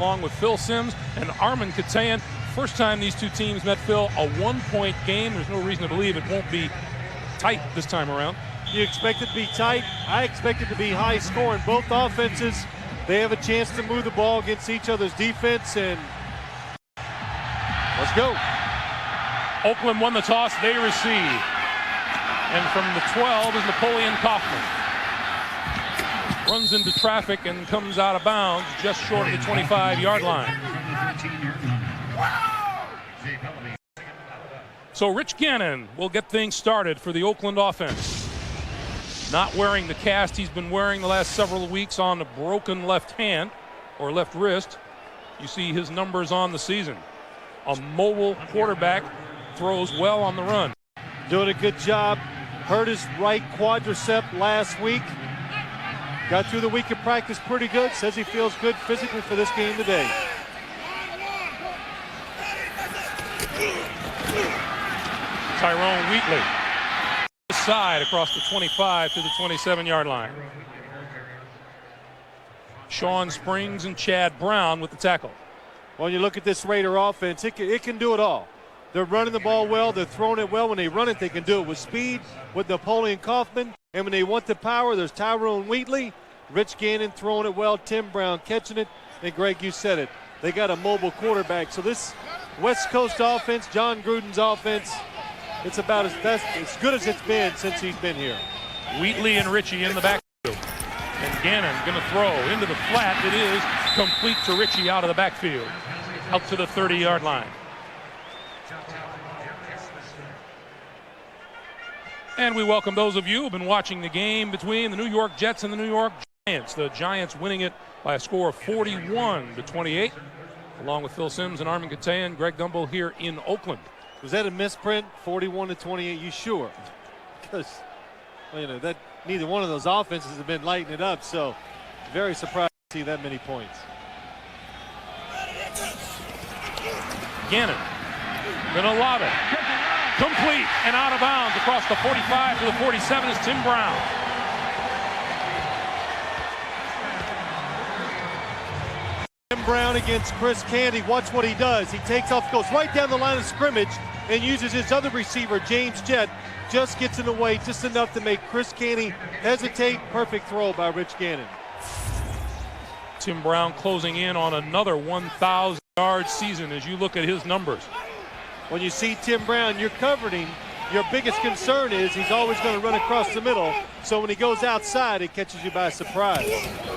along with Phil Simms and Armin Katayan. First time these two teams met, Phil, a one-point game. There's no reason to believe it won't be tight this time around. You expect it to be tight. I expect it to be high scoring. Both offenses, they have a chance to move the ball against each other's defense, and let's go. Oakland won the toss, they receive. And from the 12 is Napoleon Kaufman. Runs into traffic and comes out of bounds just short of the 25-yard line. So Rich Gannon will get things started for the Oakland offense. Not wearing the cast he's been wearing the last several weeks on the broken left hand or left wrist. You see his numbers on the season. A mobile quarterback, throws well on the run. Doing a good job. Hurt his right quadricep last week. Got through the week of practice pretty good. Says he feels good physically for this game today. Tyrone Wheatley. This side across the 25 to the 27-yard line. Sean Springs and Chad Brown with the tackle. When you look at this Raider offense, it can do it all. They're running the ball well. They're throwing it well. When they run it, they can do it with speed, with Napoleon Kaufman. And when they want the power, there's Tyrone Wheatley, Rich Gannon throwing it well, Tim Brown catching it. And Greg, you said it. They got a mobile quarterback. So this West Coast offense, John Gruden's offense, it's about as good as it's been since he's been here. Wheatley and Ritchie in the backfield. And Gannon going to throw into the flat. It is complete to Ritchie out of the backfield. Out to the 30-yard line. And we welcome those of you who have been watching the game between the New York Jets and the New York Giants. The Giants winning it by a score of 41-28. Along with Phil Simms and Armin Katayan, Greg Gumbel here in Oakland. Was that a misprint, 41-28? You sure? Because, well, you know, that neither one of those offenses have been lighting it up, so very surprised to see that many points. Gannon gonna lob it. Complete and out of bounds across the 45 to the 47 is Tim Brown. Tim Brown against Chris Candy. Watch what he does. He takes off, goes right down the line of scrimmage, and uses his other receiver, James Jett. Just gets in the way just enough to make Chris Candy hesitate. Perfect throw by Rich Gannon. Tim Brown closing in on another 1,000-yard season as you look at his numbers. When you see Tim Brown, you're covering him. Your biggest concern is he's always going to run across the middle. So when he goes outside, it catches you by surprise.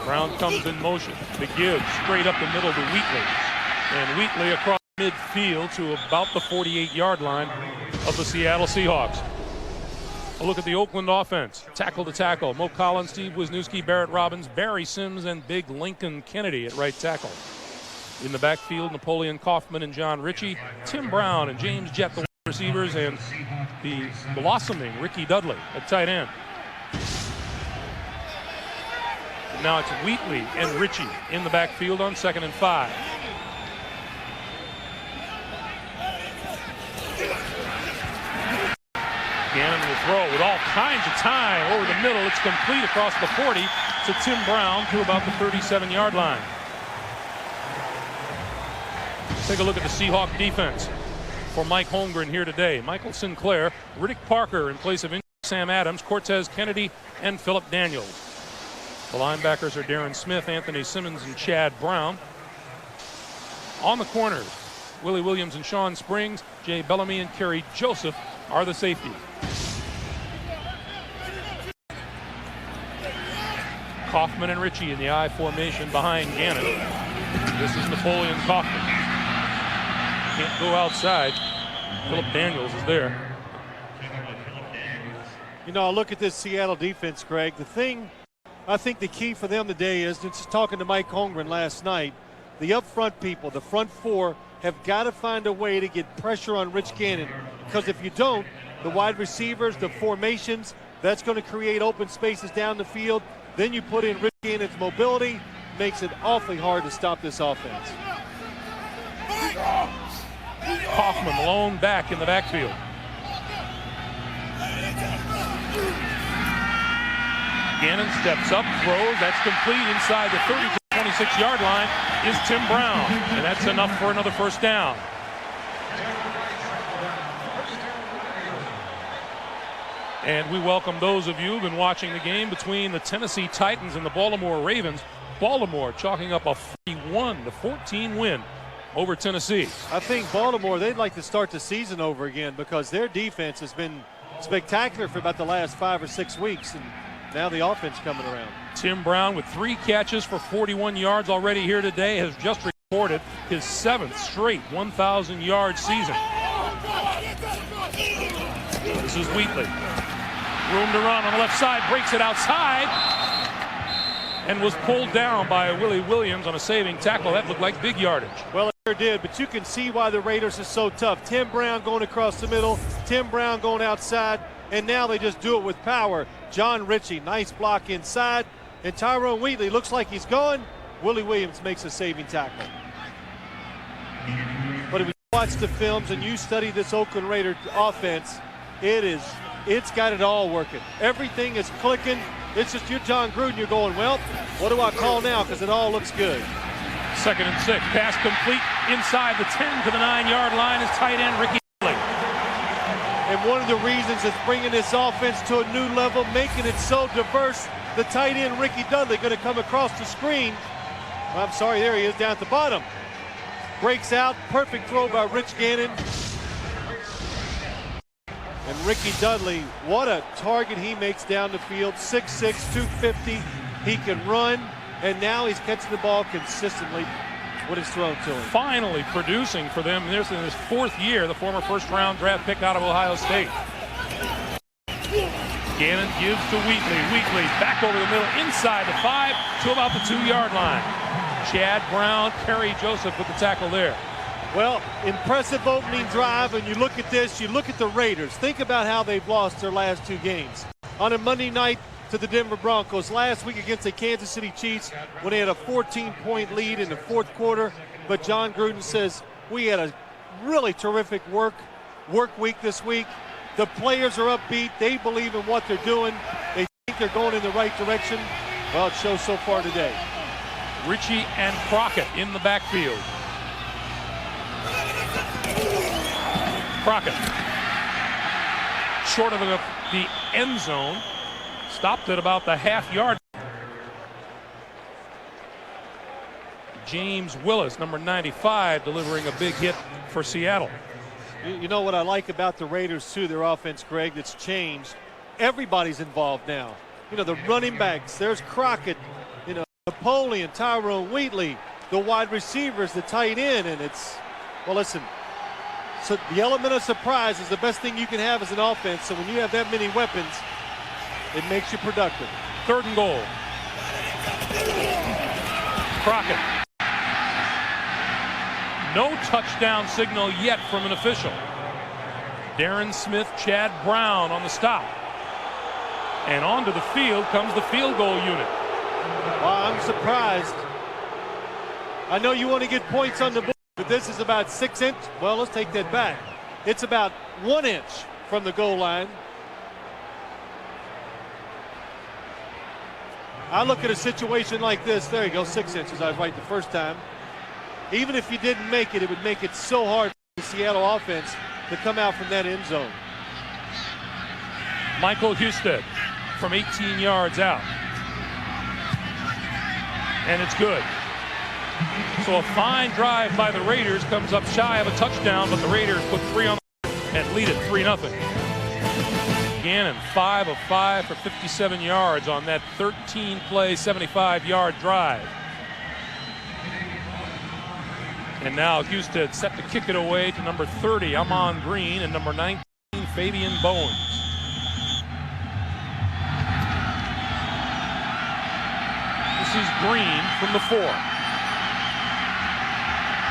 Brown comes in motion. The give straight up the middle to Wheatley. And Wheatley across midfield to about the 48-yard line of the Seattle Seahawks. A look at the Oakland offense. Tackle to tackle. Mo Collins, Steve Wisniewski, Barrett Robbins, Barry Simms, and Big Lincoln Kennedy at right tackle. In the backfield, Napoleon Kaufman and John Ritchie, Tim Brown and James Jett, the receivers, and the blossoming Ricky Dudley at tight end. And now it's Wheatley and Ritchie in the backfield on 2nd and 5. Gannon will throw with all kinds of time over the middle. It's complete across the 40 to Tim Brown to about the 37-yard line. Take a look at the Seahawk defense for Mike Holmgren here today. Michael Sinclair, Riddick Parker in place of Sam Adams, Cortez Kennedy, and Philip Daniels. The linebackers are Darren Smith, Anthony Simmons, and Chad Brown. On the corners, Willie Williams and Sean Springs, Jay Bellamy and Kerry Joseph are the safeties. Kaufman and Ritchie in the I formation behind Gannon. This is Napoleon Kaufman. Can't go outside. Philip Daniels is there. You know, look at this Seattle defense, Greg. The thing, I think the key for them today is, just talking to Mike Holmgren last night, the up front people, the front four, have got to find a way to get pressure on Rich Gannon. Because if you don't, the wide receivers, the formations, that's going to create open spaces down the field. Then you put in Rich Gannon's mobility, makes it awfully hard to stop this offense. Kaufman lone back in the backfield. Gannon steps up, throws. That's complete inside the 30 to 26-yard line is Tim Brown, and that's enough for another first down. And we welcome those of you who've been watching the game between the Tennessee Titans and the Baltimore Ravens. Baltimore chalking up a 41-14 win over Tennessee. I think Baltimore, they'd like to start the season over again because their defense has been spectacular for about the last 5 or 6 weeks, and now the offense coming around. Tim Brown with 3 catches for 41 yards already here today has just recorded his 7th straight 1,000-yard season. This is Wheatley. Room to run on the left side, breaks it outside, and was pulled down by Willie Williams on a saving tackle. That looked like big yardage. Well, it sure did, but you can see why the Raiders are so tough. Tim Brown going across the middle, Tim Brown going outside, and now they just do it with power. John Ritchie, nice block inside, and Tyrone Wheatley looks like he's going. Willie Williams makes a saving tackle. But if you watch the films and you study this Oakland Raider offense, it's got it all working. Everything is clicking. It's just you're John Gruden. You're going, well, what do I call now? Because it all looks good. 2nd and 6. Pass complete inside the 10 to the 9-yard line is tight end Ricky Dudley. And one of the reasons it's bringing this offense to a new level, making it so diverse, the tight end Ricky Dudley going to come across the screen. I'm sorry, there he is down at the bottom. Breaks out, perfect throw by Rich Gannon. And Ricky Dudley, what a target he makes down the field. 6'6", 250. He can run, and now he's catching the ball consistently when it's thrown to him. Finally producing for them. This in his 4th year, the former first-round draft pick out of Ohio State. Gannon gives to Wheatley. Wheatley back over the middle, inside the 5 to about the 2-yard line. Chad Brown, Kerry Joseph with the tackle there. Well, impressive opening drive, and you look at this, you look at the Raiders. Think about how they've lost their last 2 games. On a Monday night to the Denver Broncos, last week against the Kansas City Chiefs when they had a 14-point lead in the 4th quarter. But John Gruden says, we had a really terrific work week this week. The players are upbeat. They believe in what they're doing. They think they're going in the right direction. Well, it shows so far today. Ritchie and Crockett in the backfield. Crockett, short of the end zone, stopped at about the half-yard. James Willis, number 95, delivering a big hit for Seattle. You know what I like about the Raiders, too, their offense, Greg, that's changed? Everybody's involved now. You know, the running backs, there's Crockett, you know, Napoleon, Tyrone Wheatley, the wide receivers, the tight end, and it's, well, listen, so the element of surprise is the best thing you can have as an offense. So when you have that many weapons, it makes you productive. 3rd and goal. Crockett. No touchdown signal yet from an official. Darren Smith, Chad Brown on the stop. And onto the field comes the field goal unit. Well, I'm surprised. I know you want to get points on the board, but this is about 6 inches. Well, let's take that back. It's about 1 inch from the goal line. I look at a situation like this. There you go, 6 inches. I was right the first time. Even if you didn't make it, it would make it so hard for the Seattle offense to come out from that end zone. Michael Husted from 18 yards out. And it's good. So a fine drive by the Raiders comes up shy of a touchdown, but the Raiders put 3 on the board and lead it 3-0. Gannon 5 of 5 for 57 yards on that 13-play, 75-yard drive. And now Husted set to kick it away to number 30, Amon Green, and number 19, Fabian Bowens. This is Green from the 4.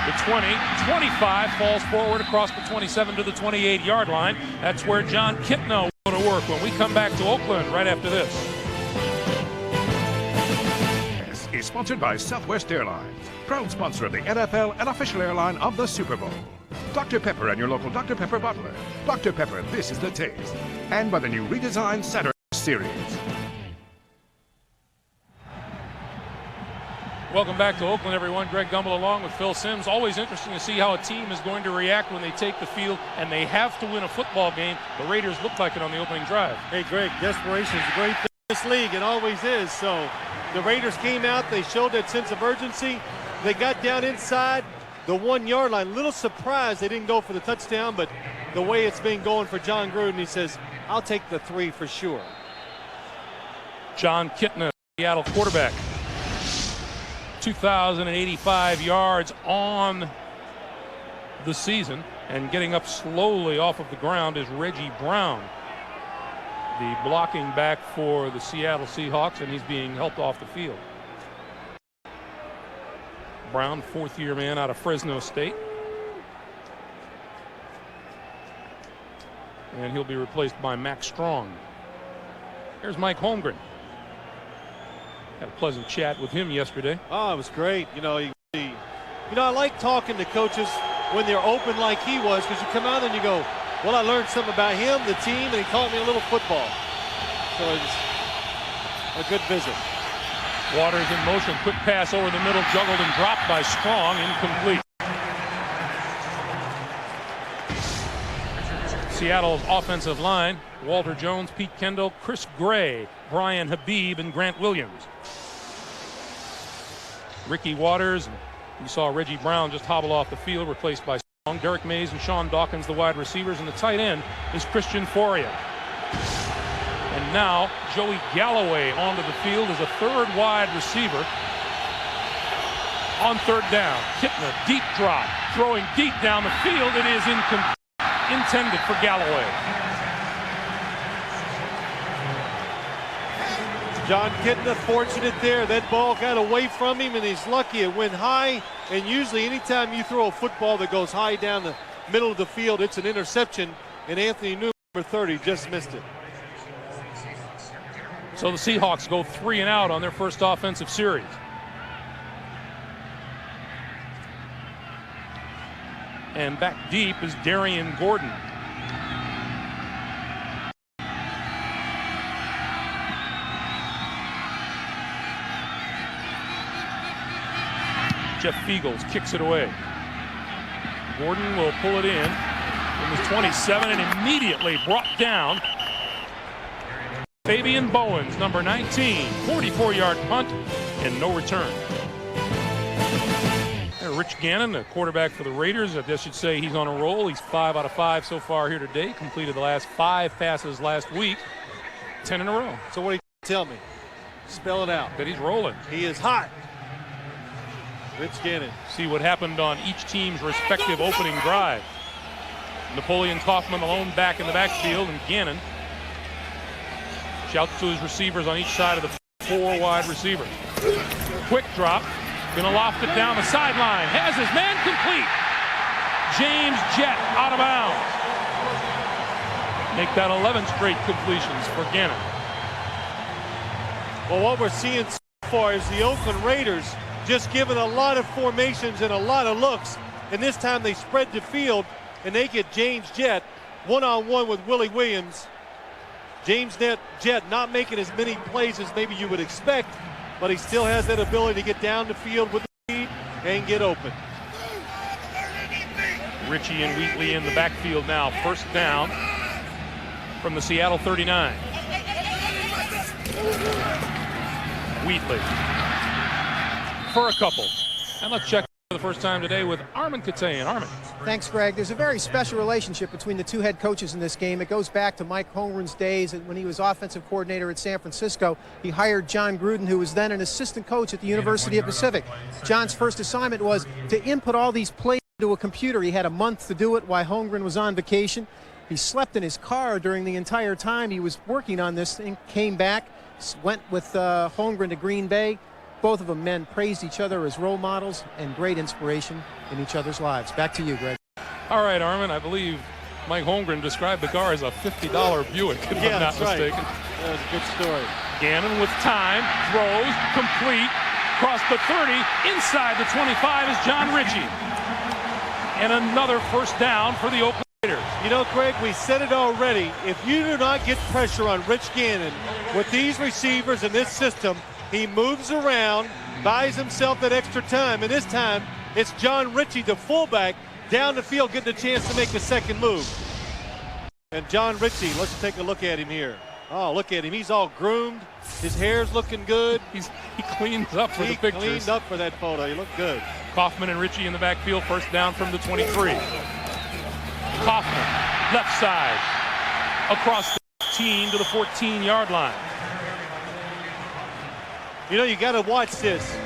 The 20, 25 falls forward across the 27 to the 28-yard line. That's where John Kitno going to work when we come back to Oakland right after this. This is sponsored by Southwest Airlines, proud sponsor of the NFL and official airline of the Super Bowl. Dr. Pepper and your local Dr. Pepper bottler. Dr. Pepper, this is the taste. And by the new redesigned Saturday series. Welcome back to Oakland, everyone. Greg Gumbel along with Phil Simms. Always interesting to see how a team is going to react when they take the field and they have to win a football game. The Raiders looked like it on the opening drive. Hey, Greg, desperation is a great thing in this league. It always is. So the Raiders came out. They showed that sense of urgency. They got down inside the 1 yard line. Little surprised they didn't go for the touchdown, but the way it's been going for John Gruden, he says, I'll take the 3 for sure. John Kitna, Seattle quarterback. 2,085 yards on the season, and getting up slowly off of the ground is Reggie Brown, the blocking back for the Seattle Seahawks, and he's being helped off the field. Brown, fourth-year man out of Fresno State. And he'll be replaced by Max Strong. Here's Mike Holmgren. Had a pleasant chat with him yesterday. Oh, it was great. I like talking to coaches when they're open like he was, because you come out and you go, well, I learned something about him, the team, and he taught me a little football. So it's a good visit. Waters in motion, quick pass over the middle, juggled and dropped by Strong, incomplete. Seattle's offensive line, Walter Jones, Pete Kendall, Chris Gray, Brian Habib, and Grant Williams. Ricky Waters, you saw Reggie Brown just hobble off the field, replaced by Strong. Derek Mays and Sean Dawkins, the wide receivers, and the tight end is Christian Foria. And now Joey Galloway onto the field as a third wide receiver. On third down, Kitna, deep drop, throwing deep down the field. It is intended for Galloway. John Kitna fortunate there. That ball got away from him, and he's lucky it went high. And usually anytime you throw a football that goes high down the middle of the field, it's an interception. And Anthony Newman, number 30, just missed it. So the Seahawks go 3 and out on their first offensive series. And back deep is Darian Gordon. Jeff Fiegels kicks it away. Gordon will pull it in from his 27 and immediately brought down. Fabian Bowens, number 19, 44-yard punt and no return. Rich Gannon, the quarterback for the Raiders, I guess you'd say he's on a roll. He's 5 out of 5 so far here today. Completed the last 5 passes last week. 10 in a row. So what do you tell me? Spell it out. That he's rolling. He is hot. Rich Gannon. See what happened on each team's respective opening drive. Napoleon Kaufman alone back in the backfield, and Gannon shouts to his receivers on each side of the 4 wide receivers. Quick drop. Gonna loft it down the sideline. Has his man complete. James Jett out of bounds. Make that 11 straight completions for Gannon. Well, what we're seeing so far is the Oakland Raiders just giving a lot of formations and a lot of looks. And this time they spread the field and they get James Jett one-on-one with Willie Williams. James Jett not making as many plays as maybe you would expect, but he still has that ability to get down the field with the speed and get open. Ritchie and Wheatley in the backfield now. First down from the Seattle 39. Wheatley for a couple. And let's check for the first time today with Armin Katayan. Armin. Thanks, Greg. There's a very special relationship between the two head coaches in this game. It goes back to Mike Holmgren's days when he was offensive coordinator at San Francisco. He hired John Gruden, who was then an assistant coach at the University of Pacific. John's first assignment was to input all these plays into a computer. He had a month to do it while Holmgren was on vacation. He slept in his car during the entire time he was working on this thing, came back, went with Holmgren to Green Bay. Both of them men praised each other as role models and great inspiration in each other's lives. Back to you, Greg. All right, Armin, I believe Mike Holmgren described the car as a $50 Buick, if I'm not mistaken. Right. That was a good story. Gannon with time, throws, complete, across the 30, inside the 25 is John Ritchie. And another first down for the Oakland Raiders. You know, Greg, we said it already. If you do not get pressure on Rich Gannon with these receivers in this system, he moves around, buys himself that extra time, and this time it's John Ritchie, the fullback, down the field getting a chance to make the second move. And John Ritchie, let's take a look at him here. Oh, look at him. He's all groomed. His hair's looking good. He cleans up for the pictures. He cleaned up for that photo. He looked good. Kaufman and Ritchie in the backfield, first down from the 23. Kaufman, left side, across the 15 to the 14-yard line. You know, you got to watch this.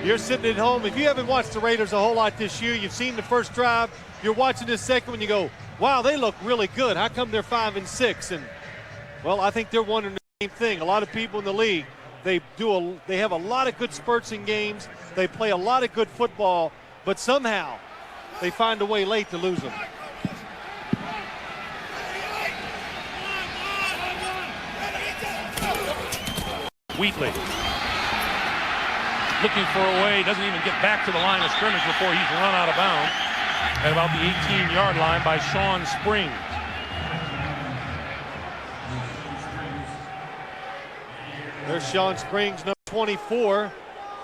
You're sitting at home. If you haven't watched the Raiders a whole lot this year, you've seen the first drive. You're watching this second one, you go, wow, they look really good. How come they're 5-6? And, well, I think they're wondering the same thing. A lot of people in the league, they have a lot of good spurts in games. They play a lot of good football, but somehow they find a way late to lose them. Wheatley looking for a way, doesn't even get back to the line of scrimmage before he's run out of bounds at about the 18-yard line by Sean Springs. There's Sean Springs, number 24.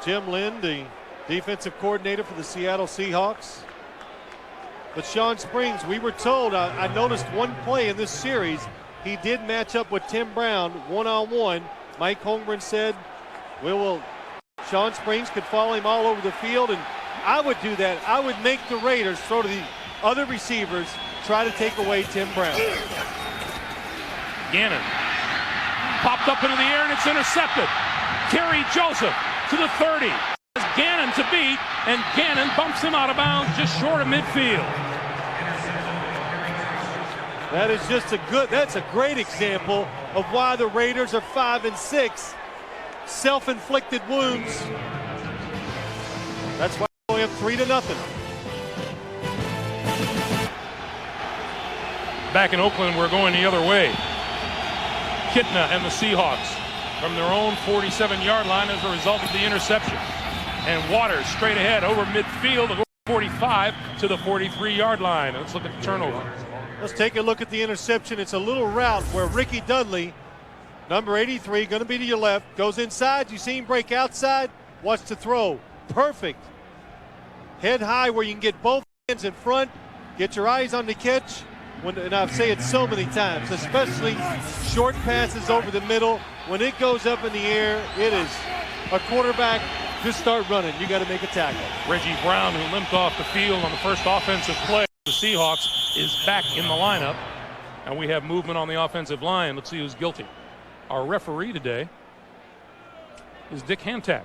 Jim Lynn, the defensive coordinator for the Seattle Seahawks. But Sean Springs, we were told, I noticed one play in this series, he did match up with Tim Brown one-on-one. Mike Holmgren said, Sean Springs could follow him all over the field, and I would do that. I would make the Raiders throw to the other receivers, try to take away Tim Brown. Gannon popped up into the air, and it's intercepted. Kerry Joseph to the 30. Gannon to beat, and Gannon bumps him out of bounds just short of midfield. That is that's a great example of why the Raiders are 5-6. Self-inflicted wounds. That's why we have 3-0. Back in Oakland, we're going the other way. Kitna and the Seahawks from their own 47-yard line as a result of the interception. And Waters straight ahead over midfield, over 45 to the 43-yard line. Let's look at the turnover. Let's take a look at the interception. It's a little route where Ricky Dudley, number 83, going to be to your left, goes inside. You see him break outside. Watch the throw. Perfect. Head high where you can get both hands in front. Get your eyes on the catch. And I've said it so many times, especially short passes over the middle. When it goes up in the air, it is a quarterback. Just start running. You got to make a tackle. Reggie Brown, who limped off the field on the first offensive play, the Seahawks, is back in the lineup. And we have movement on the offensive line. Let's see who's guilty. Our referee today is Dick Hantak.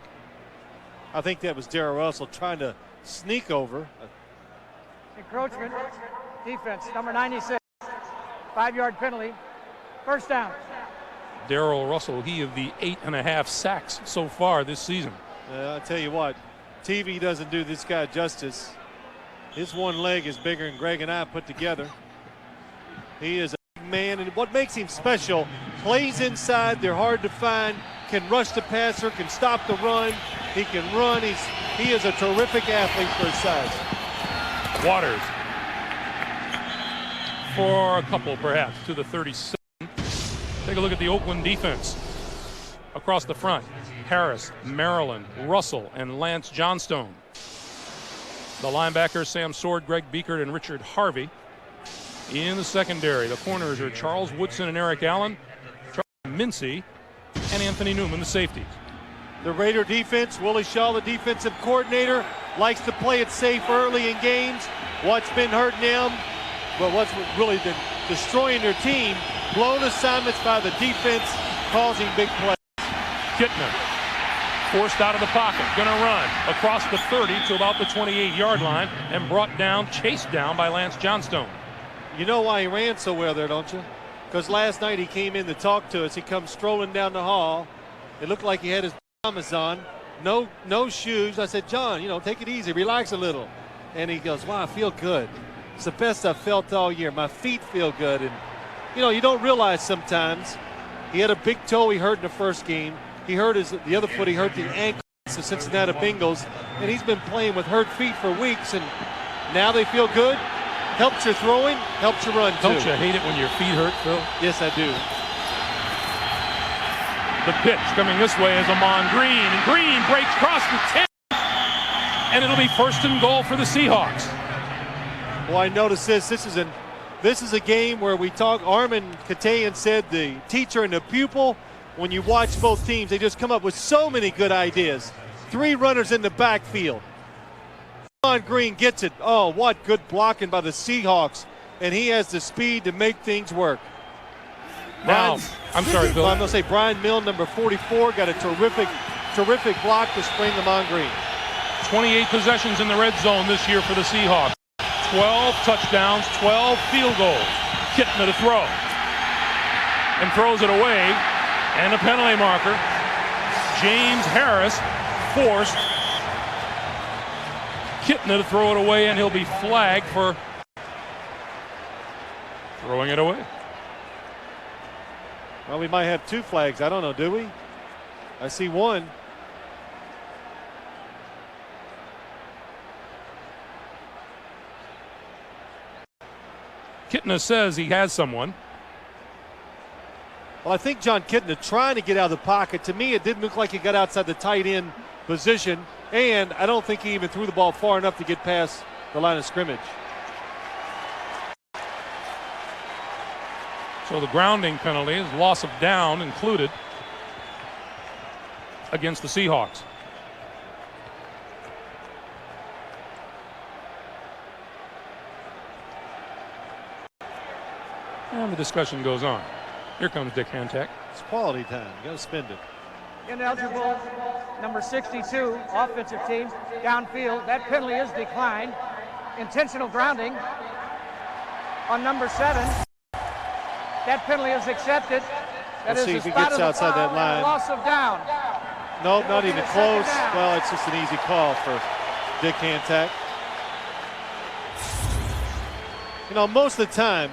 I think that was Darrell Russell trying to sneak over. Encroachment, defense, number 96, 5-yard penalty, first down. Darrell Russell, he of the 8.5 sacks so far this season. I'll tell you what, TV doesn't do this guy justice. His one leg is bigger than Greg and I put together. He is a big man, and what makes him special, plays inside, they're hard to find, can rush the passer, can stop the run, he can run. He is a terrific athlete for his size. Waters for a couple perhaps to the 37. Take a look at the Oakland defense. Across the front, Harris, Maryland, Russell, and Lance Johnstone. The linebackers, Sam Sword, Greg Beekert, and Richard Harvey. In the secondary, the corners are Charles Woodson and Eric Allen, Charles Mincy, and Anthony Newman, the safeties. The Raider defense, Willie Shaw, the defensive coordinator, likes to play it safe early in games. What's been hurting them, but what's really been destroying their team, blown assignments by the defense, causing big plays. Kitna forced out of the pocket, gonna run across the 30 to about the 28-yard line and brought down, chased down by Lance Johnstone. You know why he ran so well there, don't you? Because last night he came in to talk to us. He comes strolling down the hall. It looked like he had his pajamas on, no shoes. I said, John, take it easy, relax a little. And he goes, wow, I feel good. It's the best I've felt all year. My feet feel good. And, you don't realize sometimes he had a big toe he hurt in the first game. He hurt the other foot, he hurt the ankle, the Cincinnati Bengals. And he's been playing with hurt feet for weeks. And now they feel good. Helps your throwing, helps your run, too. Don't you hate it when your feet hurt, Phil? Yes, I do. The pitch coming this way is Amon Green, and Green breaks across the 10, and it'll be 1st and goal for the Seahawks. Well, I noticed this. This is a game where we talk. Armin Katayan said the teacher and the pupil. When you watch both teams, they just come up with so many good ideas. 3 runners in the backfield. Amon Green gets it. Oh, what good blocking by the Seahawks, and he has the speed to make things work. Now, I'm sorry, Bill. I'm going to say Brian Milne, number 44, got a terrific block to spring Amon Green. 28 possessions in the red zone this year for the Seahawks. 12 touchdowns, 12 field goals. Kitna to throw. And throws it away. And a penalty marker. James Harris forced Kitna to throw it away, and he'll be flagged for throwing it away. Well, we might have 2 flags. I don't know, do we? I see one. Kitna says he has someone. Well, I think John Kitna trying to get out of the pocket. To me, it didn't look like he got outside the tight end position, and I don't think he even threw the ball far enough to get past the line of scrimmage. So the grounding penalty is loss of down included against the Seahawks. And the discussion goes on. Here comes Dick Hantek. It's quality time. You got to spend it. Ineligible, number 62, offensive team, downfield. That penalty is declined. Intentional grounding on number 7. That penalty is accepted. That Let's is see a if he spot gets of the outside that foul line. and loss of down. Nope, not even close. Down. Well, it's just an easy call for Dick Hantek. You know, most of the time,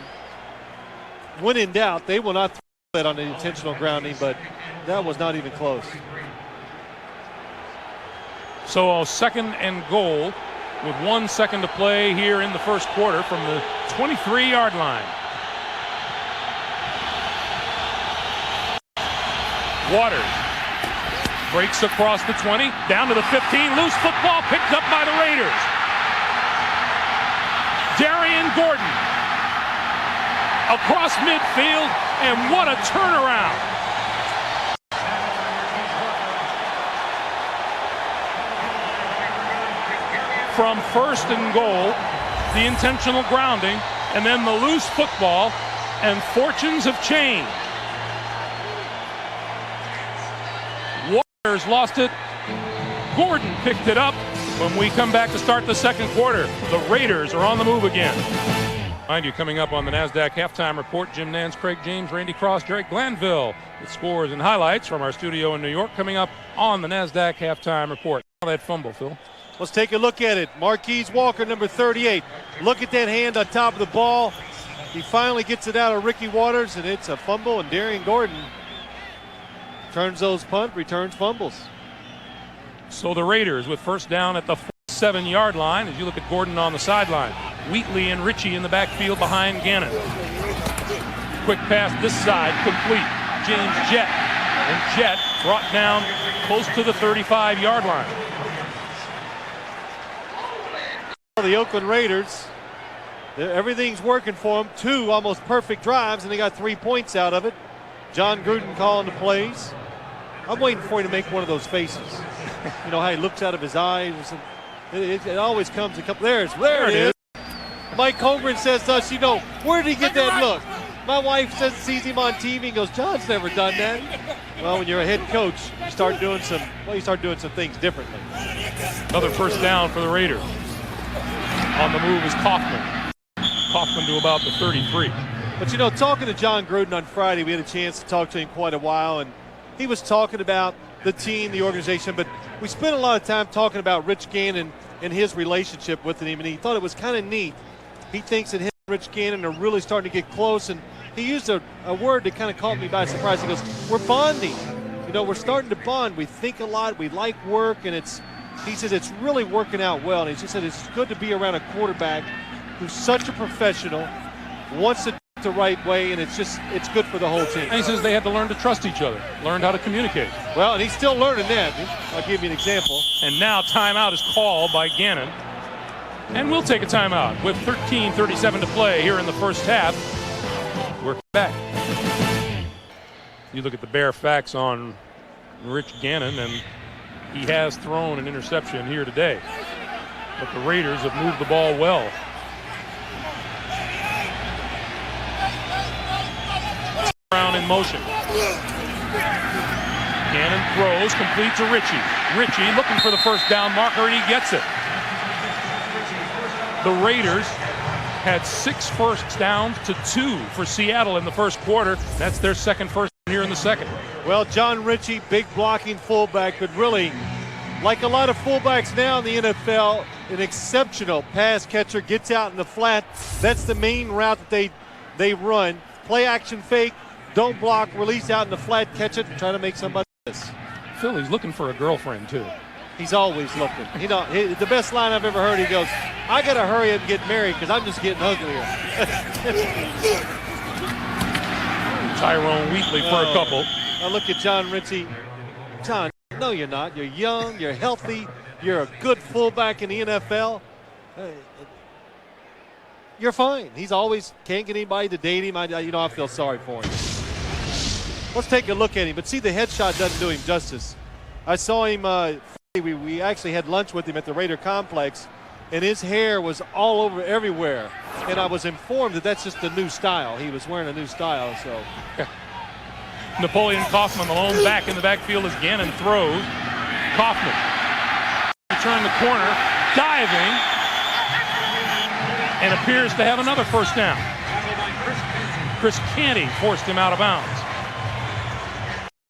when in doubt, they will not throw that on the intentional grounding, but that was not even close. So a 2nd and goal with 1 second to play here in the first quarter from the 23-yard line. Waters breaks across the 20, down to the 15, loose football picked up by the Raiders. Darian Gordon across midfield, and what a turnaround. From 1st and goal, the intentional grounding, and then the loose football, and fortunes have changed. Waters lost it. Gordon picked it up. When we come back to start the second quarter, the Raiders are on the move again. Mind you, coming up on the NASDAQ Halftime Report, Jim Nance, Craig James, Randy Cross, Derek Glanville with scores and highlights from our studio in New York coming up on the NASDAQ Halftime Report. That fumble, Phil. Let's take a look at it. Marquise Walker, number 38. Look at that hand on top of the ball. He finally gets it out of Ricky Waters, and it's a fumble, and Darian Gordon turns those punt, returns fumbles. So the Raiders with first down at the 7-yard line as you look at Gordon on the sideline. Wheatley and Ritchie in the backfield behind Gannon. Quick pass this side, complete. James Jett. And Jett brought down close to the 35-yard line. The Oakland Raiders, everything's working for them. 2 almost perfect drives, and they got 3 points out of it. John Gruden calling the plays. I'm waiting for him to make one of those faces. You know how he looks out of his eyes. It always comes a couple. There it is. Mike Holmgren says to us, you know, where did he get that look? My wife says sees him on TV and goes, John's never done that. Well, when you're a head coach, you start doing some things differently. Another first down for the Raiders. On the move is Kaufman. Kaufman to about the 33. But you know, talking to John Gruden on Friday, we had a chance to talk to him quite a while, and he was talking about the team, the organization, but we spent a lot of time talking about Rich Gannon and his relationship with him, and he thought it was kind of neat. He thinks that him and Rich Gannon are really starting to get close, and he used a word that kind of caught me by surprise. He goes, we're bonding. You know, we're starting to bond. We think a lot. We like work, and he said it's really working out well. And he just said it's good to be around a quarterback who's such a professional, wants to do the right way, and it's good for the whole team. And he says they had to learn to trust each other, learn how to communicate. Well, and he's still learning that. I'll give you an example. And now timeout is called by Gannon. And we'll take a timeout with 13:37 to play here in the first half. We're back. You look at the bare facts on Rich Gannon, and he has thrown an interception here today. But the Raiders have moved the ball well. Brown in motion. Gannon throws, complete to Ritchie. Ritchie looking for the first down marker, and he gets it. The Raiders had 6 first downs to 2 for Seattle in the first quarter. That's their second first here in the second. Well, John Ritchie, big blocking fullback, but really, like a lot of fullbacks now in the NFL, an exceptional pass catcher, gets out in the flat. That's the main route that they run. Play action fake, don't block, release out in the flat, catch it, and try to make somebody miss. Philly's looking for a girlfriend, too. He's always looking. The best line I've ever heard, he goes, I got to hurry up and get married because I'm just getting uglier. Tyrone Wheatley for a couple. I look at John Ritchie. John, no, you're not. You're young, you're healthy, you're a good fullback in the NFL. You're fine. He's always can't get anybody to date him. I feel sorry for him. Let's take a look at him. But see, the headshot doesn't do him justice. I saw him, we actually had lunch with him at the Raider complex, and his hair was all over everywhere. And I was informed that that's just the new style. He was wearing a new style, so. Napoleon Kaufman alone back in the backfield as Gannon throws. Kaufman return the corner, diving, and appears to have another first down. Chris Canty forced him out of bounds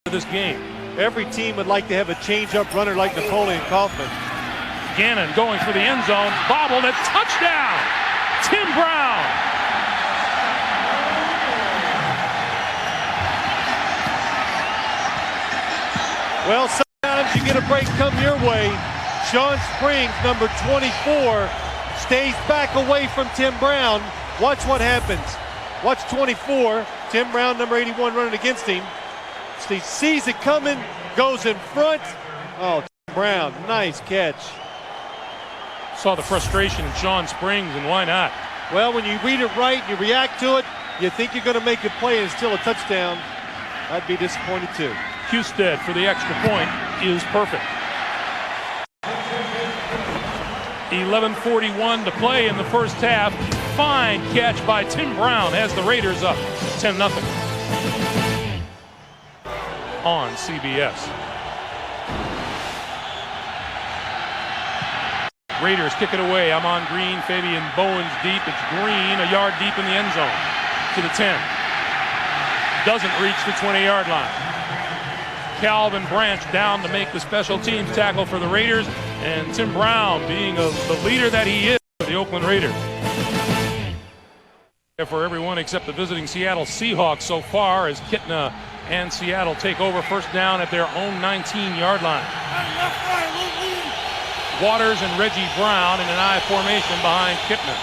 for this game. Every team would like to have a change-up runner like Napoleon Kaufman. Gannon going for the end zone, bobbled, and touchdown! Tim Brown! Well, sometimes you get a break come your way. Sean Springs, number 24, stays back away from Tim Brown. Watch what happens. Watch 24, Tim Brown, number 81, running against him. He sees it coming, goes in front. Oh, Tim Brown, nice catch. Saw the frustration in Sean Springs, and why not? Well, when you read it right, you react to it, you think you're going to make a play and it's still a touchdown. I'd be disappointed too. Husted for the extra point is perfect. 11:41 to play in the first half. Fine catch by Tim Brown has the Raiders up 10-0 on CBS. Raiders kick it away. I'm on Green. Fabian Bowens deep. It's Green, a yard deep in the end zone to the 10. Doesn't reach the 20-yard line. Calvin Branch down to make the special teams tackle for the Raiders, and Tim Brown, being the leader that he is for the Oakland Raiders. For everyone except the visiting Seattle Seahawks so far, as Kitna and Seattle take over first down at their own 19-yard line. Waters and Reggie Brown in an I formation behind Kitna.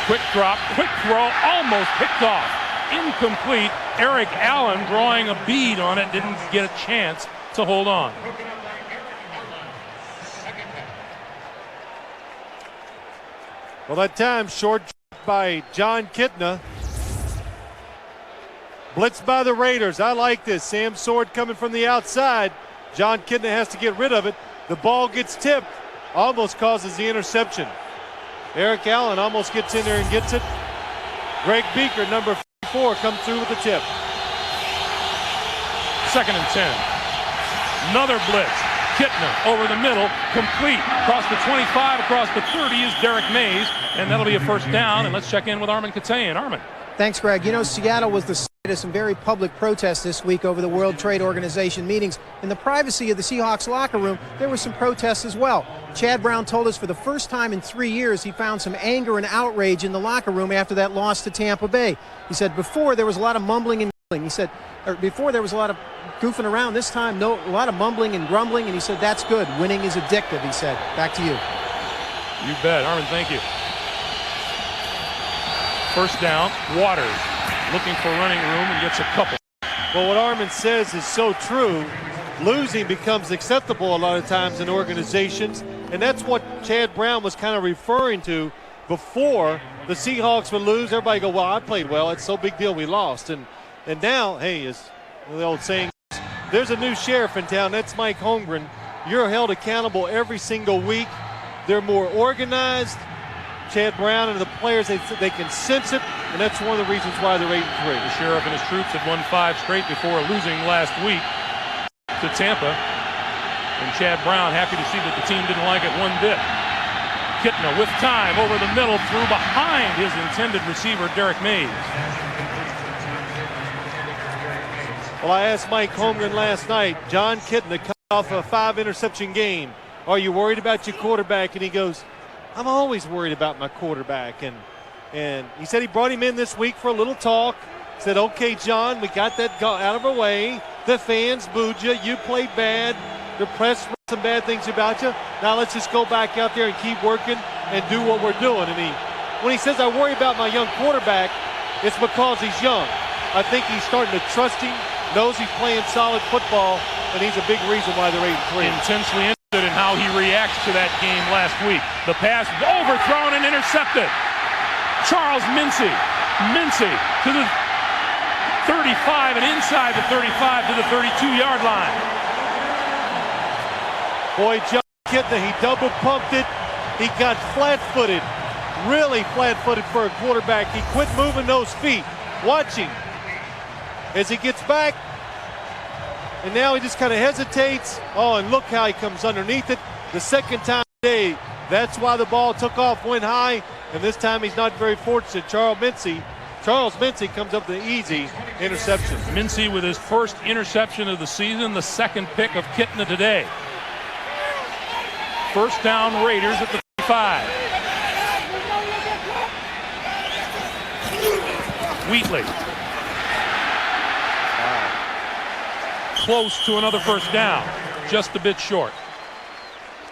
Quick drop, quick throw, almost picked off. Incomplete. Eric Allen drawing a bead on it, didn't get a chance to hold on. Well, that time short by John Kitna. Blitzed by the Raiders. I like this. Sam Sword coming from the outside. John Kitna has to get rid of it. The ball gets tipped. Almost causes the interception. Eric Allen almost gets in there and gets it. Greg Beaker, number 4, comes through with the tip. 2nd and 10. Another blitz. Kitna over the middle, complete. Across the 25, across the 30 is Derek Mays, and that'll be a first down. And let's check in with Armin Katayan. Armin. Thanks, Greg. You know, Seattle was the site of some very public protests this week over the World Trade Organization meetings. In the privacy of the Seahawks locker room, there were some protests as well. Chad Brown told us for the first time in 3 years he found some anger and outrage in the locker room after that loss to Tampa Bay. He said before there was a lot of mumbling and grumbling. He said before there was a lot of goofing around. This time, no, a lot of mumbling and grumbling, and he said that's good. Winning is addictive, he said. Back to you. You bet. Armin, thank you. First down, Waters looking for running room and gets a couple. Well, what Armin says is so true. Losing becomes acceptable a lot of times in organizations, and that's what Chad Brown was kind of referring to before. The Seahawks would lose. Everybody go, well, I played well. It's so big deal we lost. And now, hey, as the old saying, there's a new sheriff in town. That's Mike Holmgren. You're held accountable every single week. They're more organized. Chad Brown and the players, they can sense it, and that's one of the reasons why they're 8-3. The sheriff and his troops had won 5 straight before losing last week to Tampa. And Chad Brown happy to see that the team didn't like it one bit. Kitna with time over the middle, through behind his intended receiver, Derek Mays. Well, I asked Mike Holmgren last night, John Kitna cut off a 5-interception game. Are you worried about your quarterback? And he goes, I'm always worried about my quarterback. And he said he brought him in this week for a little talk. Said, okay, John, we got that out of our way. The fans booed you. You played bad. The press wrote some bad things about you. Now let's just go back out there and keep working and do what we're doing. And when he says I worry about my young quarterback, it's because he's young. I think he's starting to trust him, knows he's playing solid football, and he's a big reason why they're 8-3. Intensely interested in how he reacts to that game last week. The pass overthrown and intercepted. Charles Mincy to the 35 and inside the 35 to the 32-yard line. Boy, John Kitna, he double pumped it. He got flat-footed, really flat-footed for a quarterback. He quit moving those feet. Watch him as he gets back, and now he just kind of hesitates. Oh, and look how he comes underneath it. The second time today, that's why the ball took off, went high, and this time he's not very fortunate. Charles Mincy comes up with an easy interception. Mincy with his first interception of the season, the second pick of Kitna today. First down, Raiders at the 35. Wheatley. Close to another first down, just a bit short.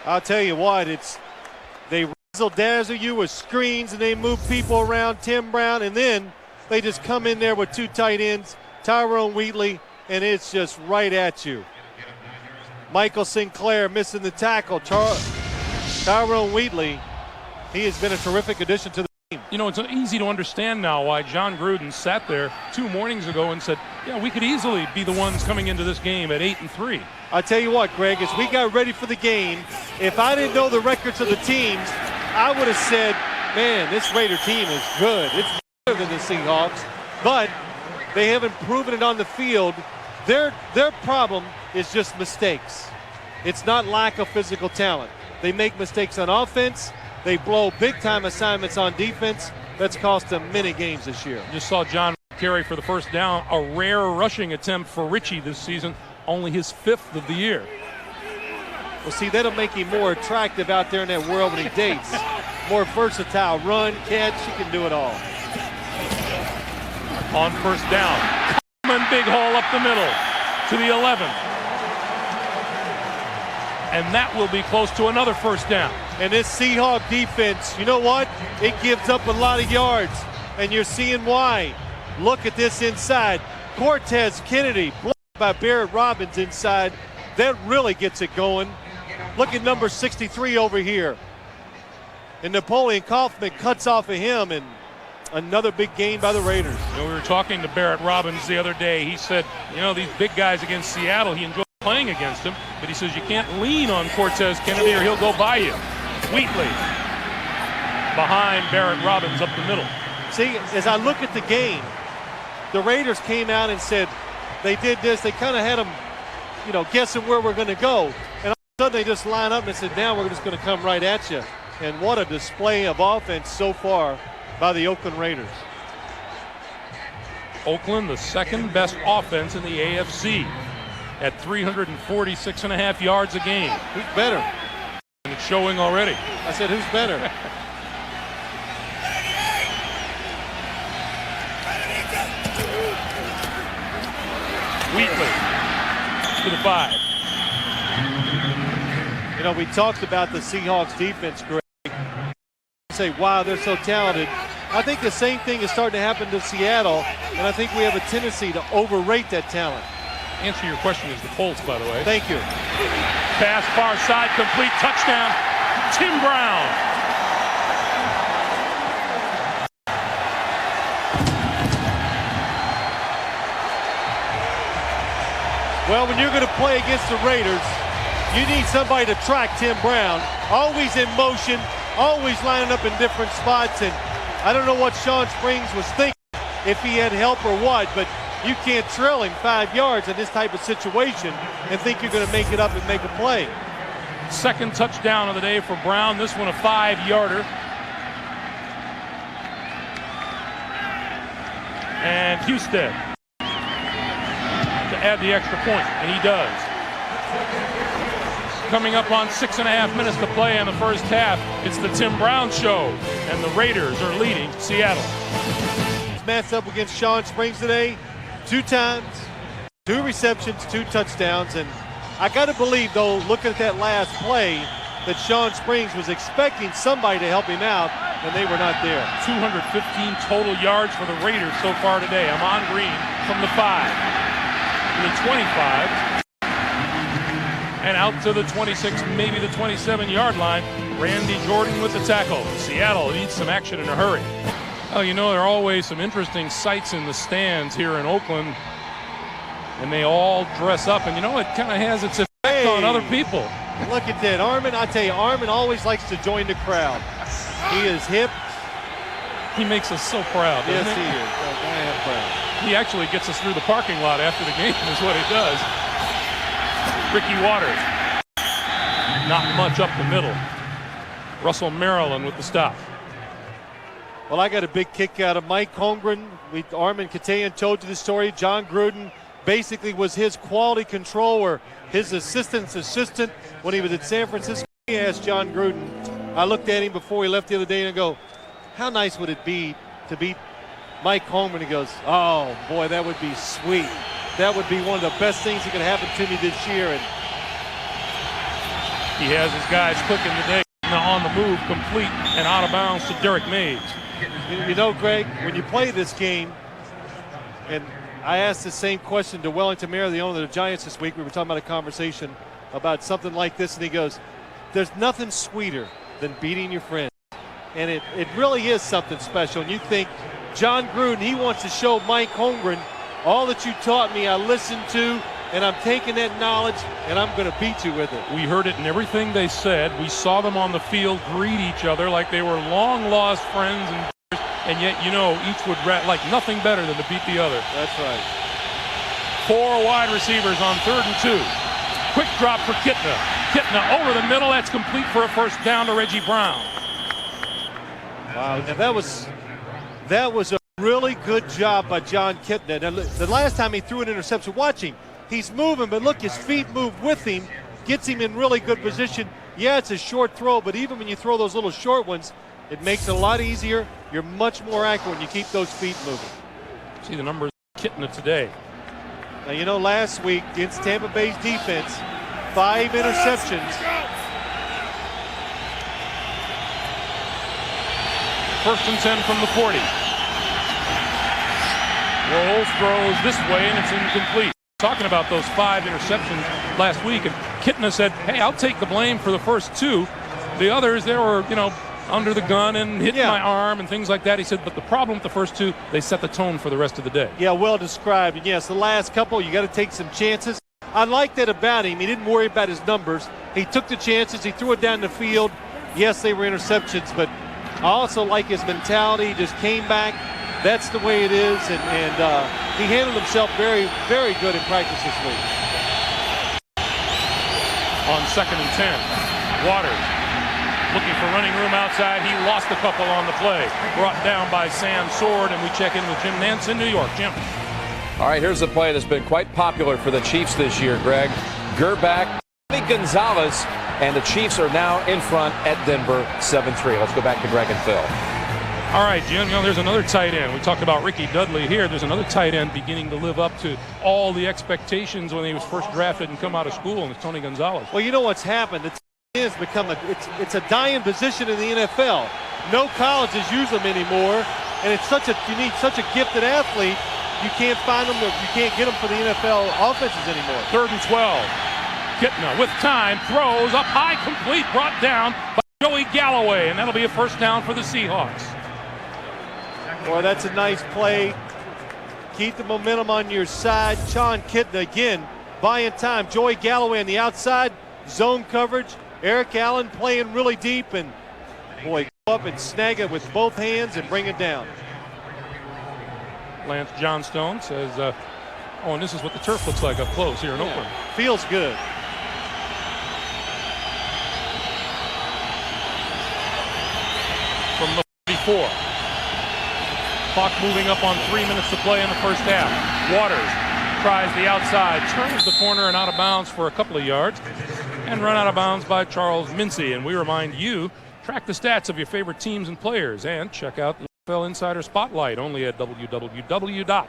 I'll tell you what, they razzle-dazzle you with screens and they move people around, Tim Brown, and then they just come in there with 2 tight ends, Tyrone Wheatley, and it's just right at you. Michael Sinclair missing the tackle. Tyrone Wheatley, he has been a terrific addition to the team. You know, it's easy to understand now why John Gruden sat there 2 mornings ago and said, yeah, we could easily be the ones coming into this game at 8-3. I tell you what, Greg, as we got ready for the game, if I didn't know the records of the teams, I would have said, man, this Raider team is good. It's better than the Seahawks, but they haven't proven it on the field. Their problem is just mistakes. It's not lack of physical talent. They make mistakes on offense. They blow big-time assignments on defense. That's cost them many games this year. Just saw John carry for the first down, a rare rushing attempt for Richie this season, only his 5th of the year. Well, see, that'll make him more attractive out there in that world when he dates. More versatile, run, catch, he can do it all. On first down, Coleman, big hole up the middle to the 11. And that will be close to another first down. And this Seahawk defense, you know what? It gives up a lot of yards, and you're seeing why. Look at this inside. Cortez Kennedy, blocked by Barrett Robbins inside. That really gets it going. Look at number 63 over here. And Napoleon Kaufman cuts off of him, and another big gain by the Raiders. You know, we were talking to Barrett Robbins the other day. He said, you know, these big guys against Seattle, he enjoys playing against him, but he says you can't lean on Cortez Kennedy or he'll go by you. Wheatley behind Barrett Robbins up the middle. See, as I look at the game, the Raiders came out and said they did this. They kind of had them, you know, guessing where we're going to go. And all of a sudden they just line up and said, now we're just going to come right at you. And what a display of offense so far by the Oakland Raiders. Oakland, the second best offense in the AFC at 346.5 yards a game. Who's better? And it's showing already. I said, who's better? Wheatley to the 5. You know, we talked about the Seahawks defense, Greg. You say, wow, they're so talented. I think the same thing is starting to happen to Seattle, and I think we have a tendency to overrate that talent. Answer your question is the Colts, by the way. Thank you. Pass far side, complete, touchdown, Tim Brown. Well, when you're going to play against the Raiders, you need somebody to track Tim Brown. Always in motion, always lining up in different spots. And I don't know what Sean Springs was thinking, if he had help or what, but you can't trail him 5 yards in this type of situation and think you're going to make it up and make a play. Second touchdown of the day for Brown. This one a 5-yarder. And Husted to add the extra point, and he does. Coming up on 6.5 minutes to play in the first half, it's the Tim Brown show, and the Raiders are leading Seattle. He's matched up against Sean Springs today 2 times, 2 receptions, 2 touchdowns, and I got to believe, though, looking at that last play, that Sean Springs was expecting somebody to help him out, and they were not there. 215 total yards for the Raiders so far today. Amon Green from the 5. The 25 and out to the 26, maybe the 27-yard line. Randy Jordan with the tackle. Seattle needs some action in a hurry. Well, you know, there are always some interesting sights in the stands here in Oakland, and they all dress up, and you know, it kind of has its effect on other people. Look at that. Armin, I tell you, Armin always likes to join the crowd. He is hip. He makes us so proud. Yes, he is. I am proud. He actually gets us through the parking lot after the game is what he does. Ricky Waters. Not much up the middle. Russell Maryland with the stop. Well, I got a big kick out of Mike Holmgren. Armin Katayan told you the story. John Gruden basically was his quality controller, his assistant's assistant when he was at San Francisco. He asked John Gruden. I looked at him before he left the other day and I go, how nice would it be to beat Mike Holmgren? He goes, oh boy, that would be sweet. That would be one of the best things that could happen to me this year. And he has his guys cooking today. Now on the move, complete and out of bounds to Derek Mays. You know, Greg, when you play this game, and I asked the same question to Wellington Mayer, the owner of the Giants this week. We were talking about a conversation about something like this, and he goes, there's nothing sweeter than beating your friends. And it really is something special. And you think, John Gruden, he wants to show Mike Holmgren, all that you taught me, I listened to, and I'm taking that knowledge, and I'm going to beat you with it. We heard it in everything they said. We saw them on the field greet each other like they were long-lost friends, and yet, you know, each would like nothing better than to beat the other. That's right. 4 wide receivers on 3rd and 2. Quick drop for Kitna. Kitna over the middle. That's complete for a first down to Reggie Brown. Wow, and that was a really good job by John Kitna. Now, the last time he threw an interception, watch him. He's moving, but look, his feet move with him, gets him in really good position. Yeah, it's a short throw, but even when you throw those little short ones, it makes it a lot easier. You're much more accurate when you keep those feet moving. See the numbers of Kitna today. Now, you know, last week against Tampa Bay's defense, 5 interceptions. First and 10 from the 40. Rolls, throws this way, and it's incomplete. Talking about those 5 interceptions last week, and Kitna said, hey, I'll take the blame for the first 2. The others, they were, you know, under the gun and hitting my arm and things like that. He said, but the problem with the first 2, they set the tone for the rest of the day. Yeah, well described. And yes, the last couple, you got to take some chances. I like that about him. He didn't worry about his numbers. He took the chances. He threw it down the field. Yes, they were interceptions, but I also like his mentality. He just came back. That's the way it is, and he handled himself very, very good in practice this week. On 2nd and 10, Waters looking for running room outside. He lost a couple on the play. Brought down by Sam Sword, and we check in with Jim Nantz in New York. Jim. All right, here's the play that's been quite popular for the Chiefs this year, Greg. Gerback, Gonzalez, and the Chiefs are now in front at Denver 7-3. Let's go back to Greg and Phil. All right, Jim, you know, there's another tight end. We talked about Ricky Dudley here. There's another tight end beginning to live up to all the expectations when he was first drafted and come out of school, and it's Tony Gonzalez. Well, you know what's happened? It's become it's a dying position in the NFL. No colleges use them anymore. and you need such a gifted athlete. You can't find them, you can't get them for the NFL offenses anymore. 3rd and 12. Kitna with time, throws up high, complete, brought down by Joey Galloway, and that'll be a first down for the Seahawks. Boy, that's a nice play. Keep the momentum on your side. John Kitna again buying time. Joey Galloway on the outside, zone coverage. Eric Allen playing really deep, and boy, go up and snag it with both hands and bring it down. Lance Johnstone says, oh, and this is what the turf looks like up close here in Oakland. Feels good. From the 34. Clock moving up on 3 minutes to play in the first half. Waters tries the outside, turns the corner and out of bounds for a couple of yards, and run out of bounds by Charles Mincy. And we remind you, track the stats of your favorite teams and players, and check out the NFL Insider Spotlight only at www.nfl.com.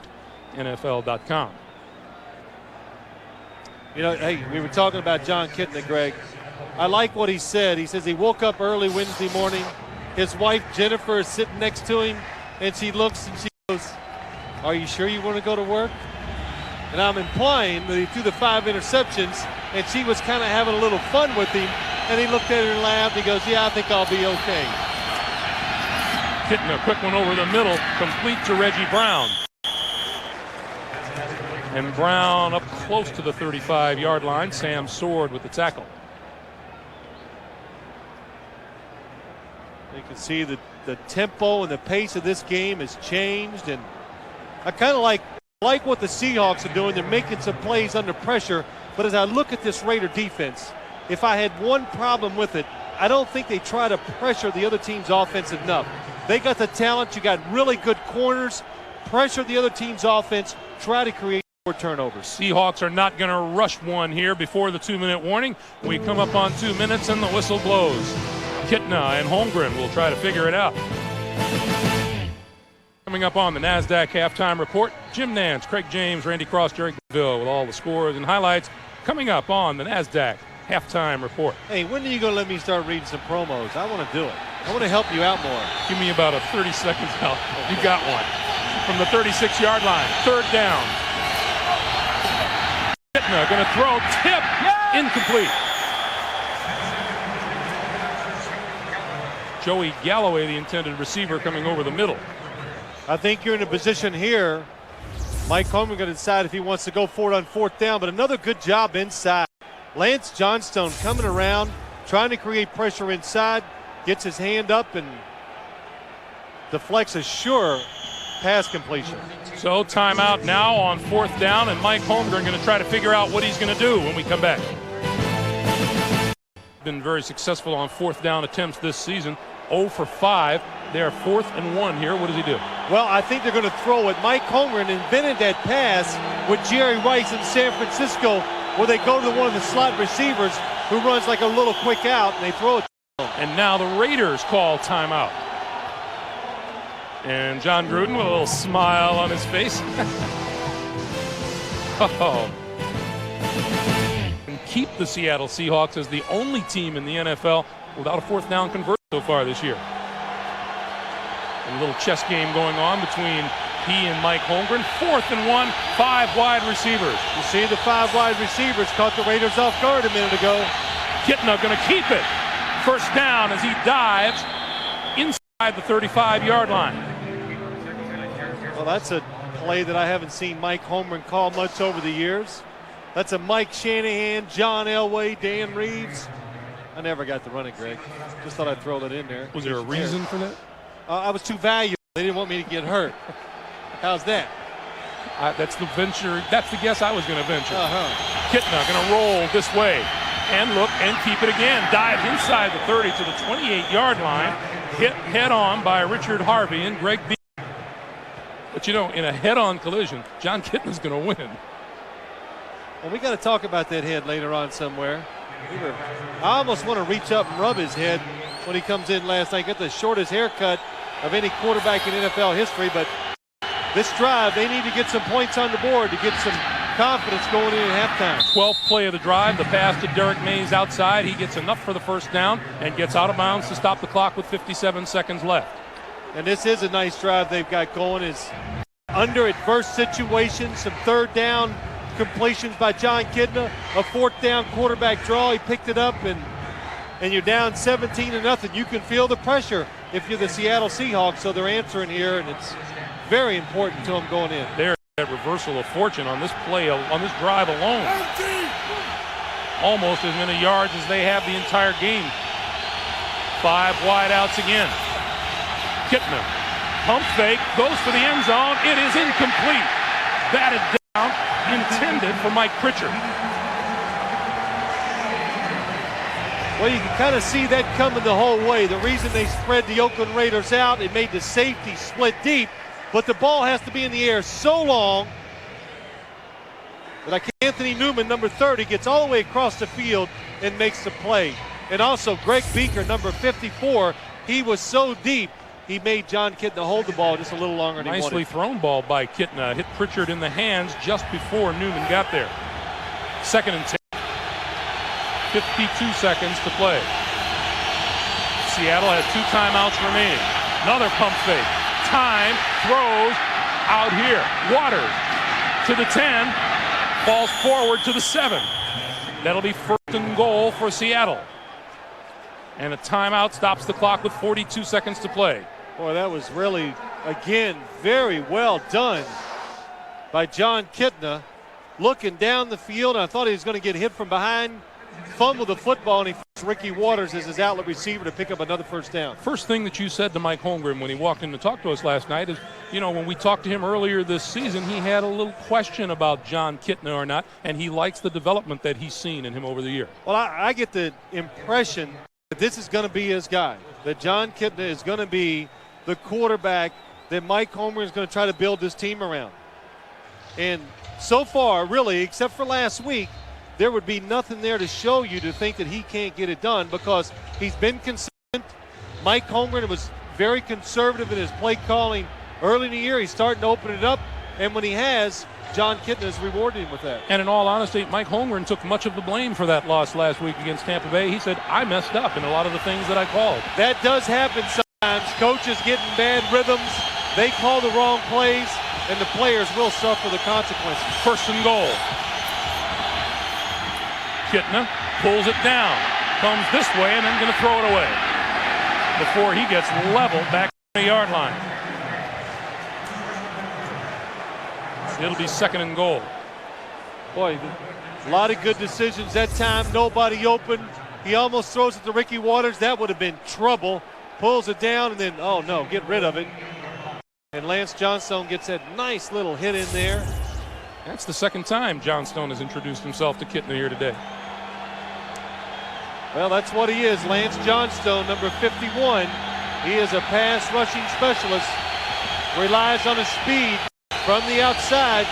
You know, hey, we were talking about John Kitna, Greg. I like what he said. He says he woke up early Wednesday morning. His wife, Jennifer, is sitting next to him, and she looks and she goes, "Are you sure you want to go to work?" And I'm implying that he threw the 5 interceptions, and she was kind of having a little fun with him. And he looked at her and laughed. He goes, "Yeah, I think I'll be okay." Hitting a quick one over the middle, complete to Reggie Brown. And Brown up close to the 35-yard line. Sam Sword with the tackle. You can see that the tempo and the pace of this game has changed, and I kind of like what the Seahawks are doing. They're making some plays under pressure, but as I look at this Raider defense, if I had one problem with it, I don't think they try to pressure the other team's offense enough. They got the talent. You got really good corners. Pressure the other team's offense. Try to create more turnovers. Seahawks are not going to rush one here before the 2-minute warning. We come up on 2 minutes and the whistle blows. Kitna and Holmgren will try to figure it out. Coming up on the NASDAQ halftime report, Jim Nance, Craig James, Randy Cross, Jerry Glanville with all the scores and highlights coming up on the NASDAQ halftime report. Hey, when are you going to let me start reading some promos? I want to do it. I want to help you out more. Give me about 30 seconds out. You got one. From the 36-yard line, 3rd down. Kitna going to throw, tip, incomplete. Joey Galloway, the intended receiver, coming over the middle. I think you're in a position here. Mike Holmgren going to decide if he wants to go for it on 4th down, but another good job inside. Lance Johnstone coming around, trying to create pressure inside, gets his hand up and deflects a sure pass completion. So timeout now on 4th down, and Mike Holmgren going to try to figure out what he's going to do when we come back. Been very successful on 4th down attempts this season. 0 for 5. They're 4th and 1 here. What does he do? Well, I think they're going to throw it. Mike Holmgren invented that pass with Jerry Rice in San Francisco, where they go to one of the slot receivers who runs like a little quick out, and they throw it. And now the Raiders call timeout. And John Gruden with a little smile on his face. And keep the Seattle Seahawks as the only team in the NFL without a 4th down conversion so far this year. A little chess game going on between he and Mike Holmgren. 4th and 1, 5 wide receivers. You see the 5 wide receivers caught the Raiders off guard a minute ago. Kitna going to keep it. First down as he dives inside the 35-yard line. Well, that's a play that I haven't seen Mike Holmgren call much over the years. That's a Mike Shanahan, John Elway, Dan Reeves. I never got to run it, Greg. Just thought I'd throw that in there. Was there a reason for that? I was too valuable. They didn't want me to get hurt. How's that? That's the venture. That's the guess I was going to venture. Kitna going to roll this way and look and keep it again. Dives inside the 30 to the 28-yard line. Hit head on by Richard Harvey and Greg B. But you know, in a head-on collision, John Kitna's going to win. Well, we got to talk about that head later on somewhere. I almost want to reach up and rub his head when he comes in last night. Got the shortest haircut of any quarterback in NFL history, but this drive, they need to get some points on the board to get some confidence going in at halftime. 12th play of the drive, the pass to Derek Mays outside. He gets enough for the first down and gets out of bounds to stop the clock with 57 seconds left. And this is a nice drive they've got going. Is under adverse situations, some third down completions by John Kidna, a fourth down quarterback draw. He picked it up, and you're down 17-0. You can feel the pressure if you're the Seattle Seahawks, so they're answering here, and it's very important to them going in. There's that reversal of fortune on this play, on this drive alone. Almost as many yards as they have the entire game. 5 wide outs again. Kitna, pump fake, goes for the end zone. It is incomplete. Batted down, intended for Mike Pritchard. Well, you can kind of see that coming the whole way. The reason they spread the Oakland Raiders out, it made the safety split deep, but the ball has to be in the air so long that Anthony Newman, number 30, gets all the way across the field and makes the play. And also Greg Beaker, number 54, he was so deep, he made John Kitna hold the ball just a little longer than he wanted. Nicely thrown ball by Kitna. Hit Pritchard in the hands just before Newman got there. 2nd and 10. 52 seconds to play. Seattle has 2 timeouts remaining. Another pump fake. Time, throws, out here. Waters to the 10, falls forward to the 7. That'll be 1st and goal for Seattle. And a timeout stops the clock with 42 seconds to play. Boy, that was really, again, very well done by John Kitna. Looking down the field, and I thought he was going to get hit from behind. Fumbled the football, and he forced Ricky Waters as his outlet receiver to pick up another first down. First thing that you said to Mike Holmgren when he walked in to talk to us last night is, you know, when we talked to him earlier this season, he had a little question about John Kitna or not, and he likes the development that he's seen in him over the year. Well, I get the impression that this is going to be his guy, that John Kitna is going to be the quarterback that Mike Holmgren is going to try to build this team around. And so far, really, except for last week, there would be nothing there to show you to think that he can't get it done because he's been consistent. Mike Holmgren was very conservative in his play calling early in the year. He's starting to open it up, and when he has, John Kitna has rewarded him with that. And in all honesty, Mike Holmgren took much of the blame for that loss last week against Tampa Bay. He said, I messed up in a lot of the things that I called. That does happen sometimes. Coaches get in bad rhythms. They call the wrong plays, and the players will suffer the consequences. 1st and goal. Kitna pulls it down, comes this way, and then going to throw it away before he gets leveled back to the yard line. It'll be 2nd and goal. Boy, a lot of good decisions that time. Nobody open. He almost throws it to Ricky Waters. That would have been trouble. Pulls it down, and then, oh no, get rid of it. And Lance Johnstone gets that nice little hit in there. That's the 2nd time Johnstone has introduced himself to Kitna here today. Well, that's what he is, Lance Johnstone, number 51. He is a pass rushing specialist. Relies on his speed from the outside.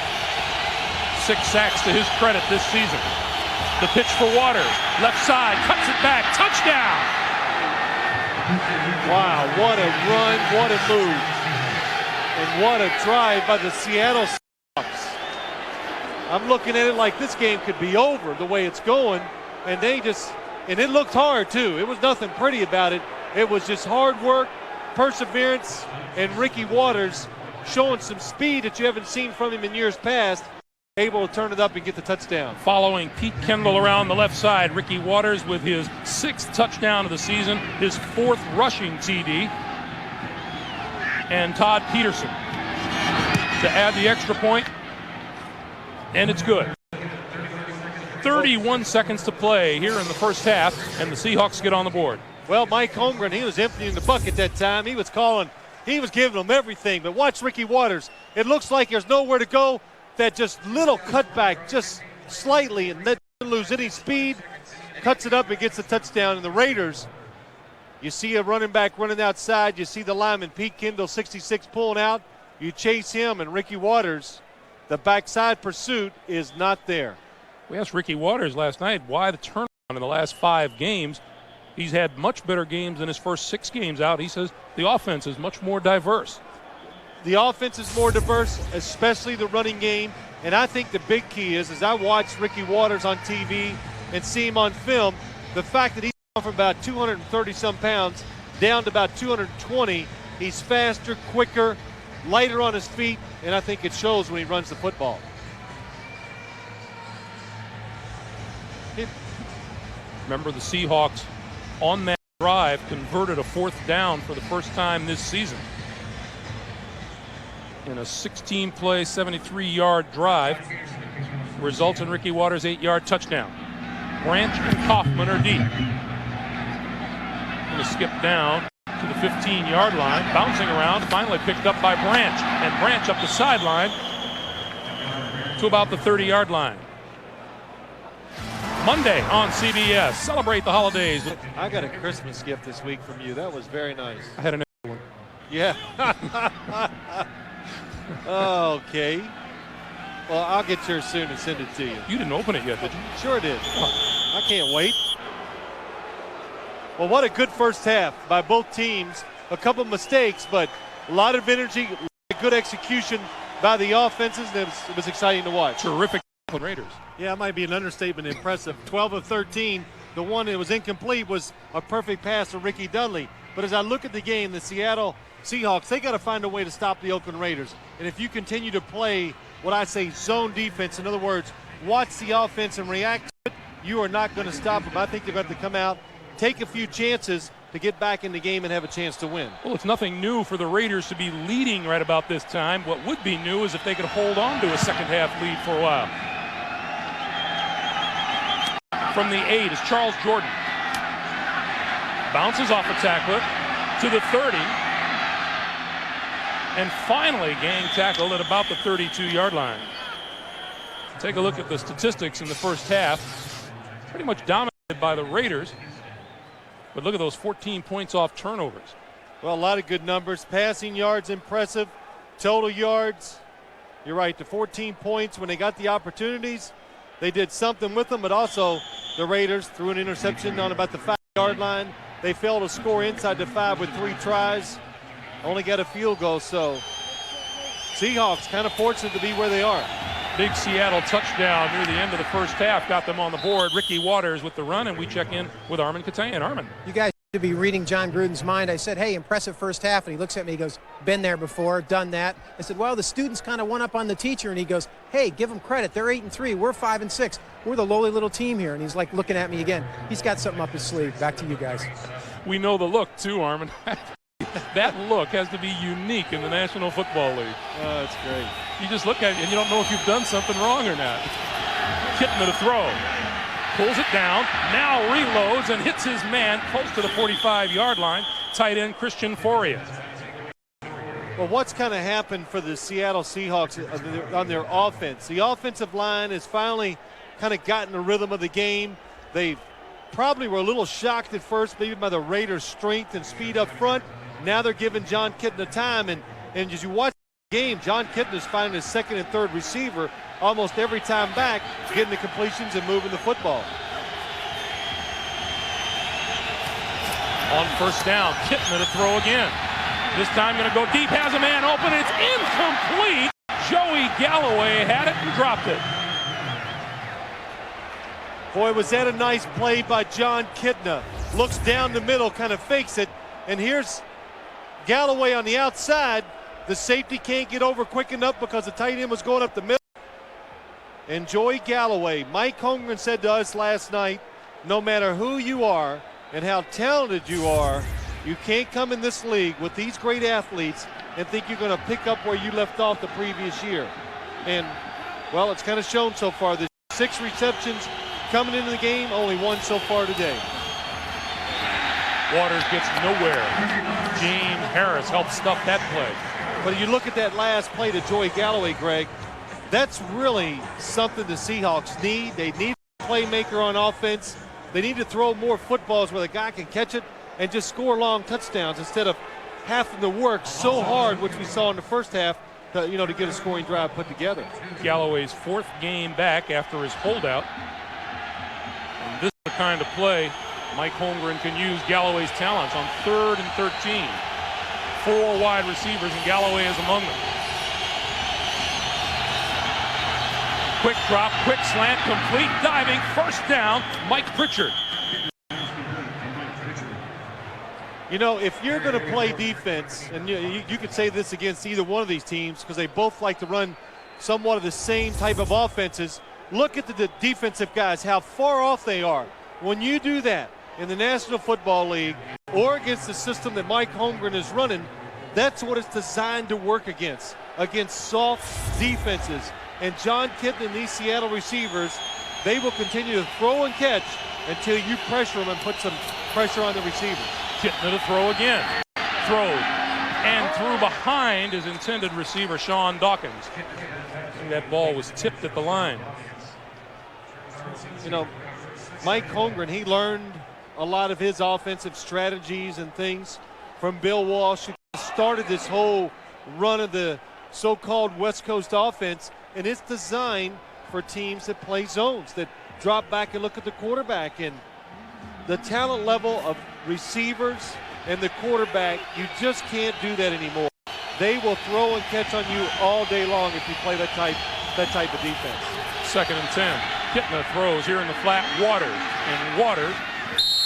6 sacks to his credit this season. The pitch for Waters, left side, cuts it back, touchdown! Wow, what a run, what a move. And what a drive by the Seattle Seahawks. I'm looking at it like this game could be over the way it's going, and it looked hard too. It was nothing pretty about it. It was just hard work, perseverance, and Ricky Waters showing some speed that you haven't seen from him in years past, able to turn it up and get the touchdown. Following Pete Kendall around the left side, Ricky Waters with his 6th touchdown of the season, his 4th rushing TD, and Todd Peterson to add the extra point, and it's good. 31 seconds to play here in the first half, and the Seahawks get on the board. Well, Mike Holmgren, he was emptying the bucket that time. He was giving them everything. But watch Ricky Waters. It looks like there's nowhere to go. That just little cutback, just slightly, and doesn't lose any speed. Cuts it up and gets the touchdown. And the Raiders, you see a running back running outside. You see the lineman, Pete Kendall, 66, pulling out. You chase him, and Ricky Waters, the backside pursuit is not there. We asked Ricky Waters last night why the turnaround in the last 5 games. He's had much better games than his first 6 games out. He says the offense is much more diverse. The offense is more diverse, especially the running game. And I think the big key is, as I watch Ricky Waters on TV and see him on film, the fact that he's gone from about 230-some pounds down to about 220. He's faster, quicker, lighter on his feet, and I think it shows when he runs the football. Remember, the Seahawks on that drive converted a 4th down for the first time this season. In a 16-play, 73-yard drive, results in Ricky Waters' 8-yard touchdown. Branch and Kaufman are deep. Going to skip down to the 15-yard line, bouncing around, finally picked up by Branch, and Branch up the sideline to about the 30-yard line. Monday on CBS, celebrate the holidays. I got a Christmas gift this week from you. That was very nice. I had an one. Yeah. Okay. Well, I'll get yours soon and send it to you. You didn't open it yet, did you? Sure did. I can't wait. Well, what a good first half by both teams. A couple mistakes, but a lot of energy, good execution by the offenses, and it was exciting to watch. Terrific Raiders. Yeah, it might be an understatement. Impressive. 12 of 13. The one that was incomplete was a perfect pass to Ricky Dudley. But as I look at the game, the Seattle Seahawks, they got to find a way to stop the Oakland Raiders. And if you continue to play what I say zone defense, in other words, watch the offense and react to it, you are not going to stop them. I think they're going to come out, take a few chances to get back in the game and have a chance to win. Well, it's nothing new for the Raiders to be leading right about this time. What would be new is if they could hold on to a second-half lead for a while. From the 8 is Charles Jordan. Bounces off a tackler to the 30. And finally gang tackled at about the 32-yard line. Take a look at the statistics in the first half. Pretty much dominated by the Raiders. But look at those 14 points off turnovers. Well, a lot of good numbers. Passing yards impressive. Total yards, you're right, the 14 points when they got the opportunities. They did something with them, but also the Raiders threw an interception on about the 5-yard line. They failed to score inside the 5 with 3 tries. Only got a field goal, so Seahawks kind of fortunate to be where they are. Big Seattle touchdown near the end of the first half got them on the board. Ricky Waters with the run, and we check in with Armin Katayan. Armin. You guys to be reading John Gruden's mind. I said, hey, impressive first half. And he looks at me, he goes, been there before, done that. I said, well, the students kind of went up on the teacher. And he goes, hey, give them credit. They're 8-3. We're 5-6. We're the lowly little team here. And he's like looking at me again. He's got something up his sleeve. Back to you guys. We know the look, too, Armin. That look has to be unique in the National Football League. Oh, that's great. You just look at it and you don't know if you've done something wrong or not. Kitten to throw. Pulls it down, now reloads and hits his man close to the 45-yard line. Tight end Christian Fauria. Well, what's kind of happened for the Seattle Seahawks on their offense? The offensive line has finally kind of gotten the rhythm of the game. They probably were a little shocked at first, maybe by the Raiders' strength and speed up front. Now they're giving John Kitten the time, and as you watch the game, John Kitten is finding his second and third receiver almost every time back, getting the completions and moving the football. On first down, Kitten to throw again. This time going to go deep, has a man open, it's incomplete. Joey Galloway had it and dropped it. Boy, was that a nice play by John Kitten. Looks down the middle, kind of fakes it, and here's Galloway on the outside. The safety can't get over quick enough because the tight end was going up the middle. And Joey Galloway, Mike Holmgren said to us last night, no matter who you are and how talented you are, you can't come in this league with these great athletes and think you're going to pick up where you left off the previous year. And, well, it's kind of shown so far. There's 6 receptions coming into the game, only 1 so far today. Waters gets nowhere. James Harris helps stuff that play. But you look at that last play to Joey Galloway, Greg, that's really something the Seahawks need. They need a playmaker on offense. They need to throw more footballs where the guy can catch it and just score long touchdowns instead of having to work so hard, which we saw in the first half, to get a scoring drive put together. Galloway's 4th game back after his holdout. And this is the kind of play Mike Holmgren can use Galloway's talents on 3rd and 13. 4 wide receivers, and Galloway is among them. Quick drop, quick slant, complete, diving, first down, Mike Pritchard. You know, if you're going to play defense, and you could say this against either one of these teams because they both like to run somewhat of the same type of offenses, look at the defensive guys, how far off they are. When you do that in the National Football League or against the system that Mike Holmgren is running, that's what it's designed to work against soft defenses. And John Kitna and these Seattle receivers, they will continue to throw and catch until you pressure them and put some pressure on the receivers. Kitna to throw again. Throws and threw behind his intended receiver, Sean Dawkins. I think that ball was tipped at the line. You know, Mike Holmgren, he learned a lot of his offensive strategies and things from Bill Walsh, who started this whole run of the so-called West Coast offense, and it's designed for teams that play zones, that drop back and look at the quarterback. And the talent level of receivers and the quarterback, you just can't do that anymore. They will throw and catch on you all day long if you play that type of defense. 2nd and 10. Kitna throws here in the flat. Waters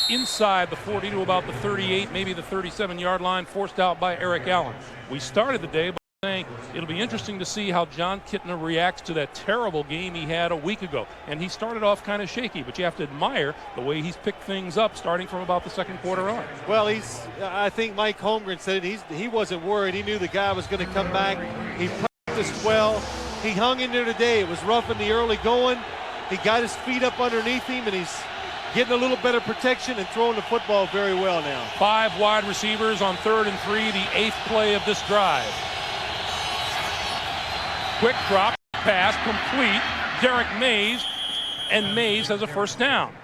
inside the 40 to about the 38, maybe the 37-yard line, forced out by Eric Allen. We started the day by saying it'll be interesting to see how John Kitna reacts to that terrible game he had a week ago. And he started off kind of shaky, but you have to admire the way he's picked things up starting from about the 2nd quarter on. Well, I think Mike Holmgren said he wasn't worried. He knew the guy was going to come back. He practiced well. He hung in there today. It was rough in the early going. He got his feet up underneath him, and he's getting a little better protection and throwing the football very well now. 5 wide receivers on 3rd and 3, the 8th play of this drive. Quick drop pass complete. Derek Mays, and Mays has a 1st down.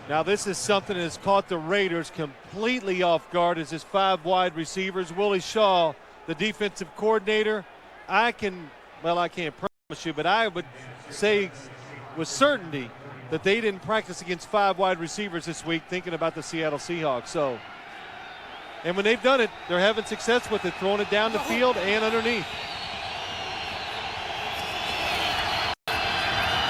Now this is something that has caught the Raiders completely off guard, as his 5 wide receivers. Willie Shaw, the defensive coordinator, I can't promise you, but I would say with certainty that they didn't practice against 5 wide receivers this week, thinking about the Seattle Seahawks. And when they've done it, they're having success with it, throwing it down the field and underneath.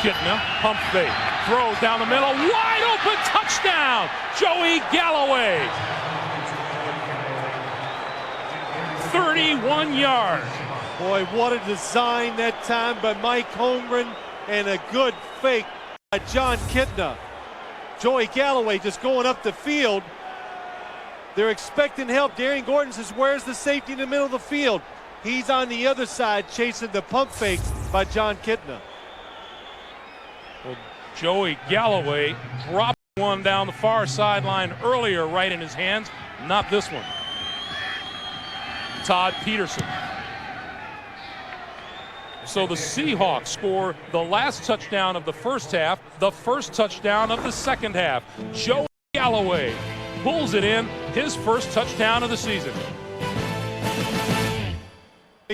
Kitna, pump fake, throws down the middle, wide open, touchdown, Joey Galloway. 31 yards. Boy, what a design that time by Mike Holmgren, and a good fake by John Kitna. Joey Galloway just going up the field. They're expecting help. Darian Gordon says, where's the safety in the middle of the field? He's on the other side chasing the pump fake by John Kitna. Well, Joey Galloway dropped one down the far sideline earlier right in his hands. Not this one. Todd Peterson. So the Seahawks score the last touchdown of the first half, the first touchdown of the second half. Joey Galloway pulls it in, his first touchdown of the season.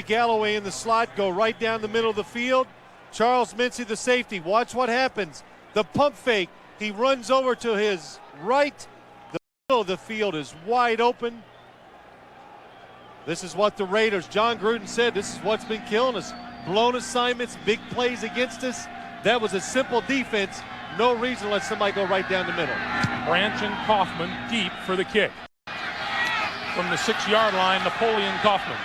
Galloway in the slot, go right down the middle of the field. Charles Mincy, the safety. Watch what happens. The pump fake. He runs over to his right. The middle of the field is wide open. This is what the Raiders, John Gruden said, this is what's been killing us. Blown assignments, big plays against us. That was a simple defense. No reason to let somebody go right down the middle. Branch and Kaufman deep for the kick. From the 6-yard line, Napoleon Kaufman.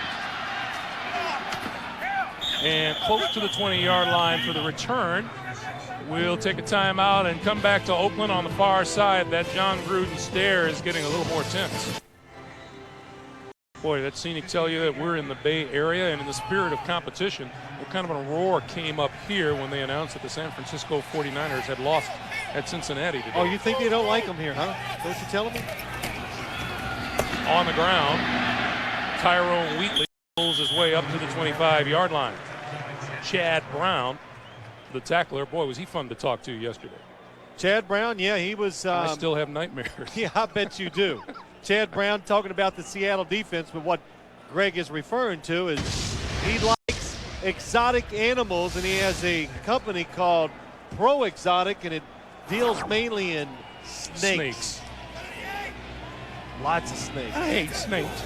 And close to the 20-yard line for the return. We'll take a timeout and come back to Oakland on the far side. That John Gruden stare is getting a little more tense. Boy, that scenic tell you that we're in the Bay Area, and in the spirit of competition, what kind of a roar came up here when they announced that the San Francisco 49ers had lost at Cincinnati today. Oh, you think they don't like them here, huh? Don't you tell me? On the ground, Tyrone Wheatley pulls his way up to the 25-yard line. Chad Brown, the tackler, boy, was he fun to talk to yesterday. Chad Brown, yeah, he was. I still have nightmares. Yeah, I bet you do. Chad Brown talking about the Seattle defense, but what Greg is referring to is he likes exotic animals, and he has a company called Pro Exotic, and it deals mainly in snakes. Lots of snakes. I hate snakes.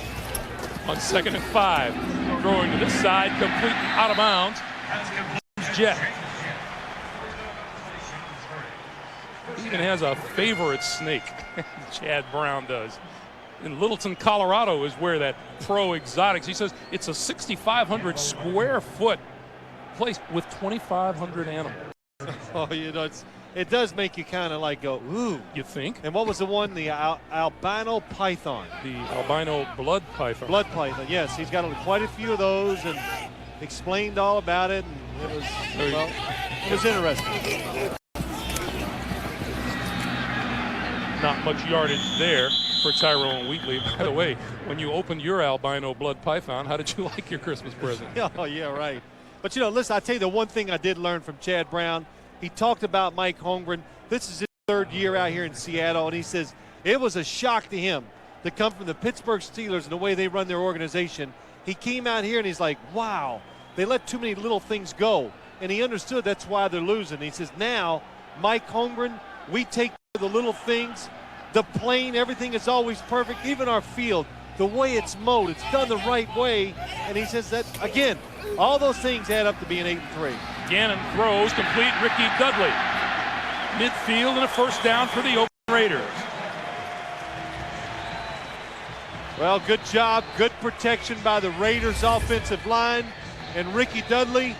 On 2nd and 5, throwing to this side, complete out of bounds. Jet. Lincoln has a favorite snake. Chad Brown does. In Littleton, Colorado is where that Pro Exotics, he says it's a 6,500 square foot place with 2,500 animals. Oh, you know, it does make you kind of like go, ooh. You think? And what was the one? The albino python. The albino blood python. Blood python, yes. He's got quite a few of those and explained all about it. And it was interesting. Not much yardage there for Tyrone Wheatley. By the way, when you opened your albino blood python, how did you like your Christmas present? Oh, yeah, right. But, you know, listen, I'll tell you the one thing I did learn from Chad Brown. He talked about Mike Holmgren. This is his third year out here in Seattle, and he says it was a shock to him to come from the Pittsburgh Steelers and the way they run their organization. He came out here and he's like, wow, they let too many little things go. And he understood that's why they're losing. He says, now, Mike Holmgren, we take the little things, the plane, everything is always perfect, even our field, the way it's mowed, it's done the right way. And he says that, again, all those things add up to being 8-3. Gannon throws, complete. Ricky Dudley. Midfield and a first down for the Oakland Raiders. Well, good job, good protection by the Raiders offensive line. And Ricky Dudley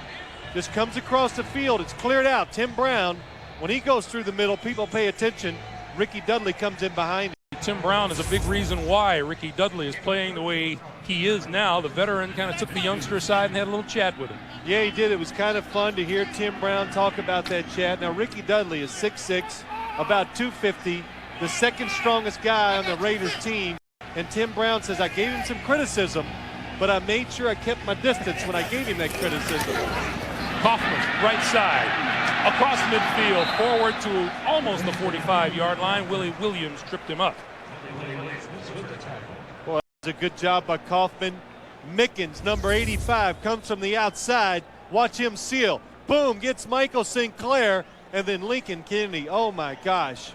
just comes across the field. It's cleared out. Tim Brown, when he goes through the middle, people pay attention. Ricky Dudley comes in behind him. Tim Brown is a big reason why Ricky Dudley is playing the way he is now. The veteran kind of took the youngster aside and had a little chat with him. Yeah, he did. It was kind of fun to hear Tim Brown talk about that chat. Now, Ricky Dudley is 6'6", about 250, the second strongest guy on the Raiders team. And Tim Brown says, I gave him some criticism, but I made sure I kept my distance when I gave him that criticism. Kaufman, right side, across midfield, forward to almost the 45-yard line. Willie Williams tripped him up. Boy, that was a good job by Kaufman. Mickens, number 85, comes from the outside. Watch him seal. Boom, gets Michael Sinclair, and then Lincoln Kennedy. Oh, my gosh.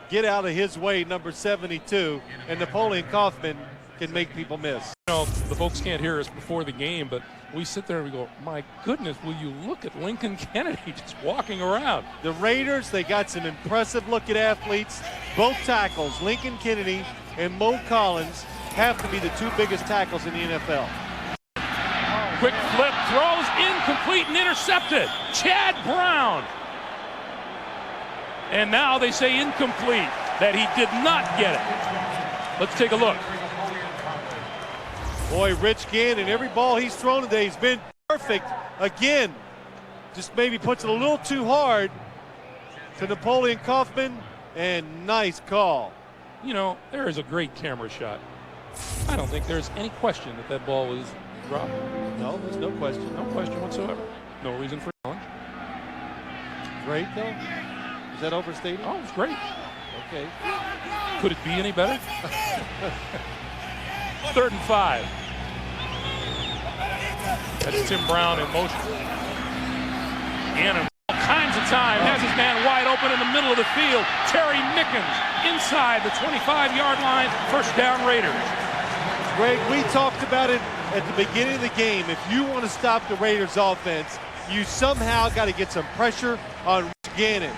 Get out of his way, number 72. And Napoleon Kaufman can make people miss. You know, the folks can't hear us before the game, but we sit there and we go, my goodness, will you look at Lincoln Kennedy just walking around. The Raiders, they got some impressive-looking athletes. Both tackles, Lincoln Kennedy and Mo Collins, have to be the two biggest tackles in the NFL. Quick flip, throws, incomplete and intercepted. Chad Brown. And now they say incomplete, that he did not get it. Let's take a look. Boy, Rich Gannon, every ball he's thrown today, he's been perfect. Again, just maybe puts it a little too hard to Napoleon Kaufman, and nice call. You know, there is a great camera shot. I don't think there's any question that that ball was dropped. No, there's no question. No question whatsoever. No reason for challenge. Great, though? Is that overstated? Oh, it's great. Okay. Could it be any better? 3rd and 5. That's Tim Brown in motion. Gannon, all kinds of time, has his man wide open in the middle of the field. Terry Mickens inside the 25-yard line. First down, Raiders. Greg, we talked about it at the beginning of the game. If you want to stop the Raiders offense, you somehow got to get some pressure on Rich Gannon.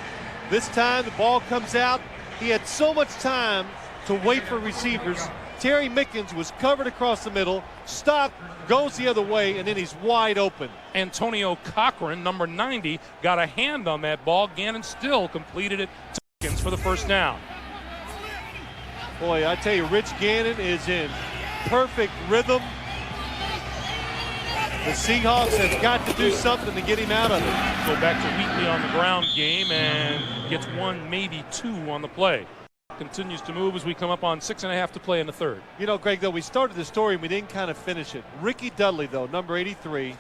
This time the ball comes out. He had so much time to wait for receivers. Terry Mickens was covered across the middle, stopped, goes the other way, and then he's wide open. Antonio Cochran, number 90, got a hand on that ball. Gannon still completed it to Mickens for the first down. Boy, I tell you, Rich Gannon is in perfect rhythm. The Seahawks have got to do something to get him out of it. Go back to Wheatley on the ground game and gets 1, maybe 2 on the play. Continues to move as we come up on 6.5 to play in the 3rd. You know, Greg, though, we started the story and we didn't kind of finish it. Ricky Dudley, though, number 83,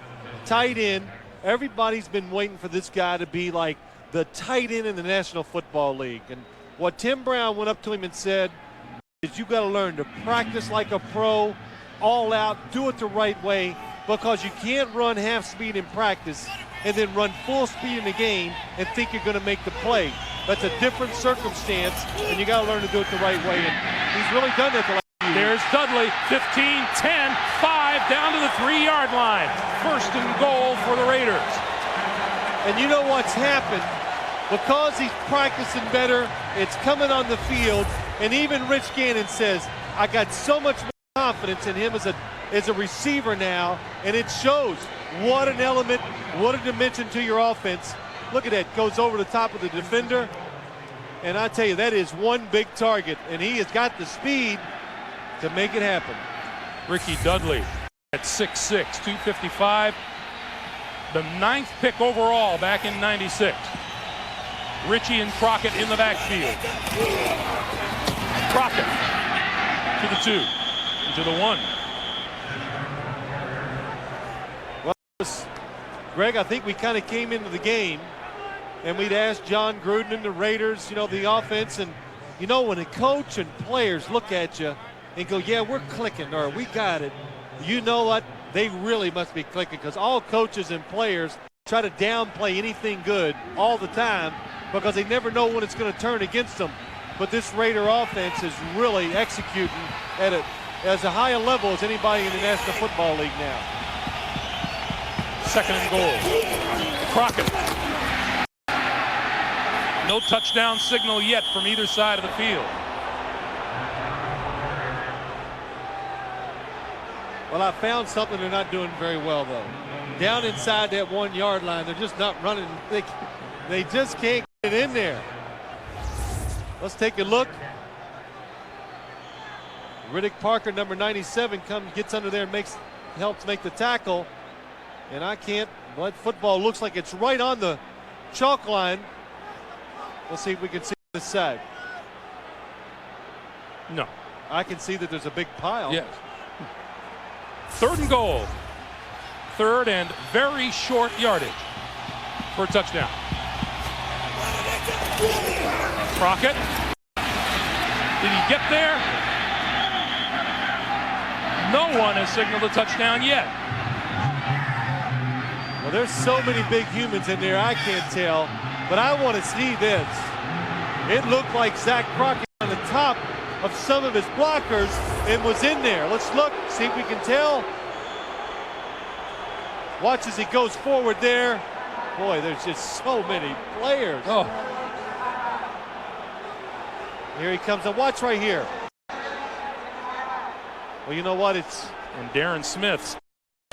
tight end. Everybody's been waiting for this guy to be like the tight end in the National Football League. And what Tim Brown went up to him and said is you got to learn to practice like a pro, all out, do it the right way, because you can't run half speed in practice and then run full speed in the game and think you're going to make the play. That's a different circumstance, and you got to learn to do it the right way. And he's really done that the last few years. There's Dudley, 15, 10, 5, down to the 3-yard line. First and goal for the Raiders. And you know what's happened because he's practicing better, it's coming on the field, and even Rich Gannon says, I got so much more confidence in him as a receiver now, and it shows. What an element, what a dimension to your offense. Look at that, goes over the top of the defender, and I tell you, that is one big target, and he has got the speed to make it happen. Ricky Dudley at 6'6", 255. The 9th pick overall back in '96. Richie and Crockett in the backfield. Crockett to the 2, to the 1. Well, Greg, I think we kind of came into the game and we'd asked John Gruden and the Raiders, you know, the offense, and you know, when a coach and players look at you and go, yeah, we're clicking, or we got it, you know what? They really must be clicking, because all coaches and players try to downplay anything good all the time because they never know when it's going to turn against them. But this Raider offense is really executing at as high a level as anybody in the National Football League now. 2nd and goal. Crockett. No touchdown signal yet from either side of the field. Well, I found something they're not doing very well, though. Down inside that 1 yard line, they're just not running. They just can't get it in there. Let's take a look. Riddick Parker, number 97, gets under there and helps make the tackle. And I can't, but football looks like it's right on the chalk line. Let's see if we can see this side. No. I can see that there's a big pile. Yes. 3rd and goal. 3rd and very short yardage for a touchdown. Crockett. Did he get there? No one has signaled a touchdown yet. Well, there's so many big humans in there, I can't tell, but I want to see this. It looked like Zach Crockett on the top of some of his blockers and was in there. Let's look, see if we can tell. Watch as he goes forward there. Boy, there's just so many players. Oh. Here he comes, and watch right here. Well, you know what, And Darren Smith.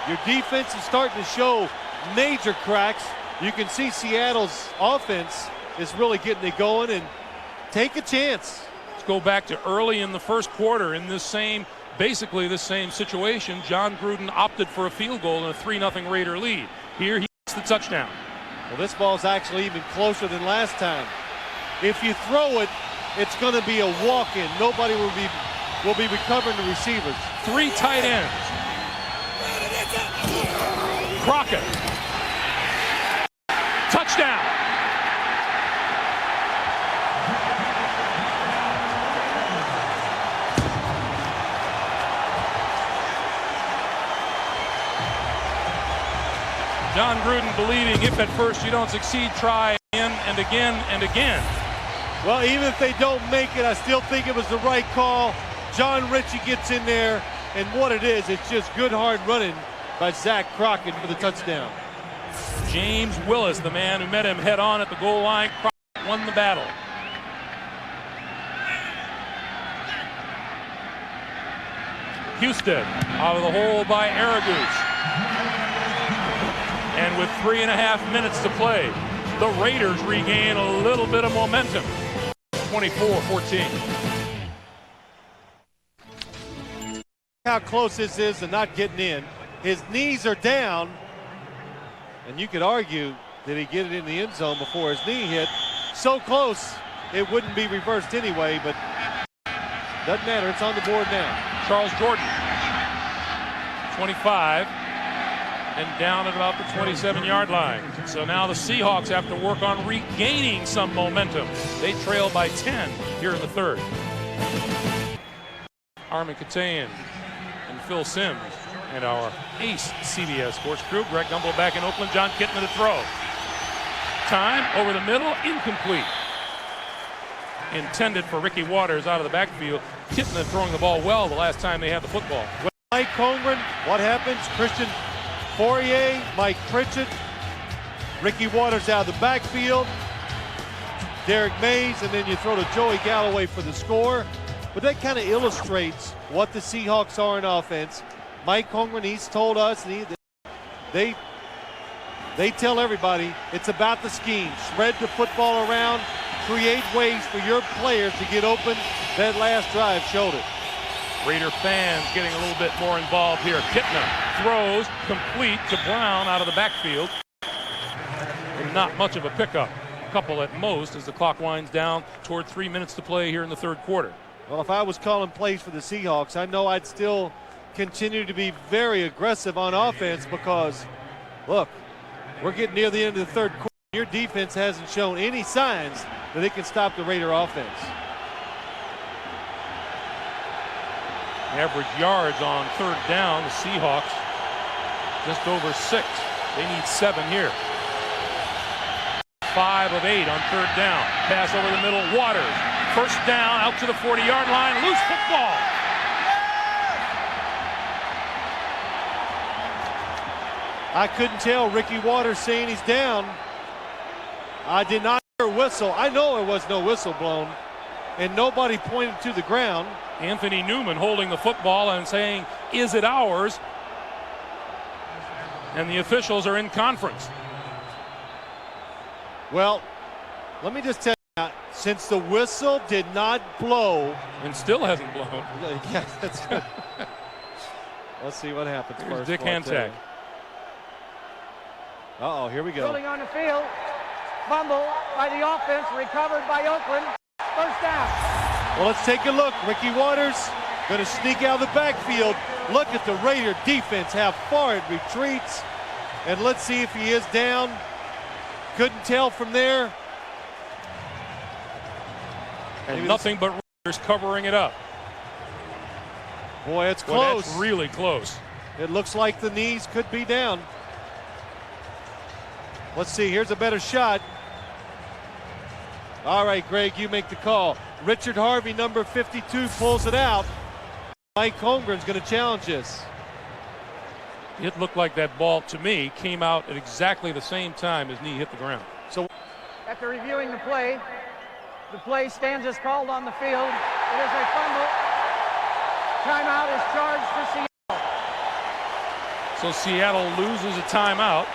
Your defense is starting to show major cracks. You can see Seattle's offense is really getting it going, and take a chance. Let's go back to early in the first quarter in basically the same situation. John Gruden opted for a field goal and a 3-0 Raider lead. Here he gets the touchdown. Well, this ball's actually even closer than last time. If you throw it, it's going to be a walk-in. Nobody will be recovering the receivers. 3 tight ends. Crockett. Touchdown. John Gruden believing if at first you don't succeed, try again and again and again. Well, even if they don't make it, I still think it was the right call. John Ritchie gets in there, and what it is, it's just good hard running by Zach Crockett for the touchdown. James Willis, the man who met him head on at the goal line, Crockett won the battle. Houston out of the hole by Aragus. And with 3.5 minutes to play, the Raiders regain a little bit of momentum. 24-14. How close this is to not getting in. His knees are down, and you could argue, did he get it in the end zone before his knee hit? So close, it wouldn't be reversed anyway, but doesn't matter, it's on the board now. Charles Jordan, 25, and down at about the 27-yard line. So now the Seahawks have to work on regaining some momentum. They trail by 10 here in the third. Armin Katayan and Phil Simms and our ace CBS Sports crew. Greg Gumbel back in Oakland. John Kitna to throw. Time over the middle, incomplete. Intended for Ricky Waters out of the backfield. Kitna throwing the ball well the last time they had the football. Mike Holmgren, what happens? Christian Fourier, Mike Pritchett, Ricky Waters out of the backfield. Derek Mays, and then you throw to Joey Galloway for the score. But that kind of illustrates what the Seahawks are in offense. Mike Holmgren, he's told us, and they tell everybody it's about the scheme. Spread the football around, create ways for your players to get open. That last drive showed it. Raider fans getting a little bit more involved here. Kitna throws complete to Brown out of the backfield. And not much of a pickup. A couple at most as the clock winds down toward 3 minutes to play here in the third quarter. Well, if I was calling plays for the Seahawks, I know I'd still continue to be very aggressive on offense because, look, we're getting near the end of the third quarter. Your defense hasn't shown any signs that it can stop the Raider offense. Average yards on third down, the Seahawks just over 6. They need 7 here. 5 of 8 on third down. Pass over the middle, Waters. First down, out to the 40-yard line, loose football. I couldn't tell Ricky Waters saying he's down. I did not hear a whistle. I know there was no whistle blown, and nobody pointed to the ground. Anthony Newman holding the football and saying, is it ours? And the officials are in conference. Well, let me just tell you, since the whistle did not blow. And still hasn't blown. Yeah, that's good. Let's see what happens Here's first. Dick Hantak. Uh-oh, here we go. Rolling on the field. Fumble by the offense, recovered by Oakland. First down. Well, let's take a look. Ricky Waters going to sneak out of the backfield. Look at the Raider defense, how far it retreats. And let's see if he is down. Couldn't tell from there. And nothing but Raiders covering it up. Boy, it's Boy, close. that's really close. It looks like the knees could be down. Let's see, here's a better shot. All right, Greg, you make the call. Richard Harvey, number 52, pulls it out. Mike Holmgren's going to challenge this. It looked like that ball, to me, came out at exactly the same time his knee hit the ground. So, after reviewing the play stands as called on the field. It is a fumble. Timeout is charged for Seattle. So Seattle loses a timeout.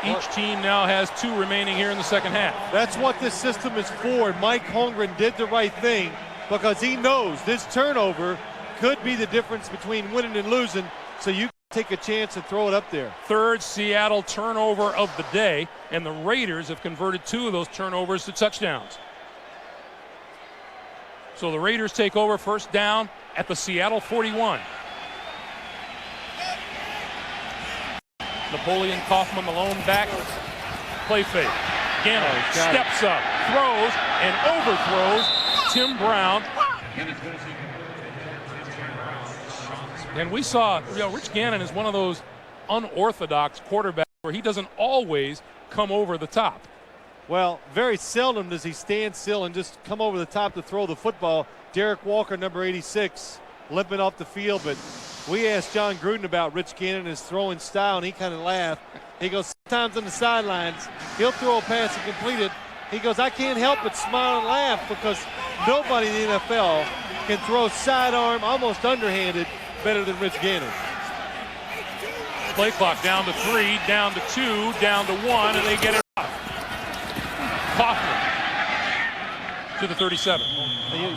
Each team now has 2 remaining here in the second half. That's what this system is for. Mike Holmgren did the right thing because he knows this turnover could be the difference between winning and losing, so you can take a chance and throw it up there. Third Seattle turnover of the day, and the Raiders have converted 2 of those turnovers to touchdowns. So the Raiders take over first down at the Seattle 41. Napoleon Kaufman, the lone back, play fake. Gannon steps up, throws, and overthrows Tim Brown. And we saw, Rich Gannon is one of those unorthodox quarterbacks where he doesn't always come over the top. Well, very seldom does he stand still and just come over the top to throw the football. Derek Walker, number 86, limping off the field, but we asked John Gruden about Rich Gannon and his throwing style, and he kind of laughed. He goes, sometimes on the sidelines, he'll throw a pass and complete it. He goes, I can't help but smile and laugh because nobody in the NFL can throw sidearm, almost underhanded, better than Rich Gannon. Play clock down to 3, down to 2, down to 1, and they get it up. Kaufman to the 37.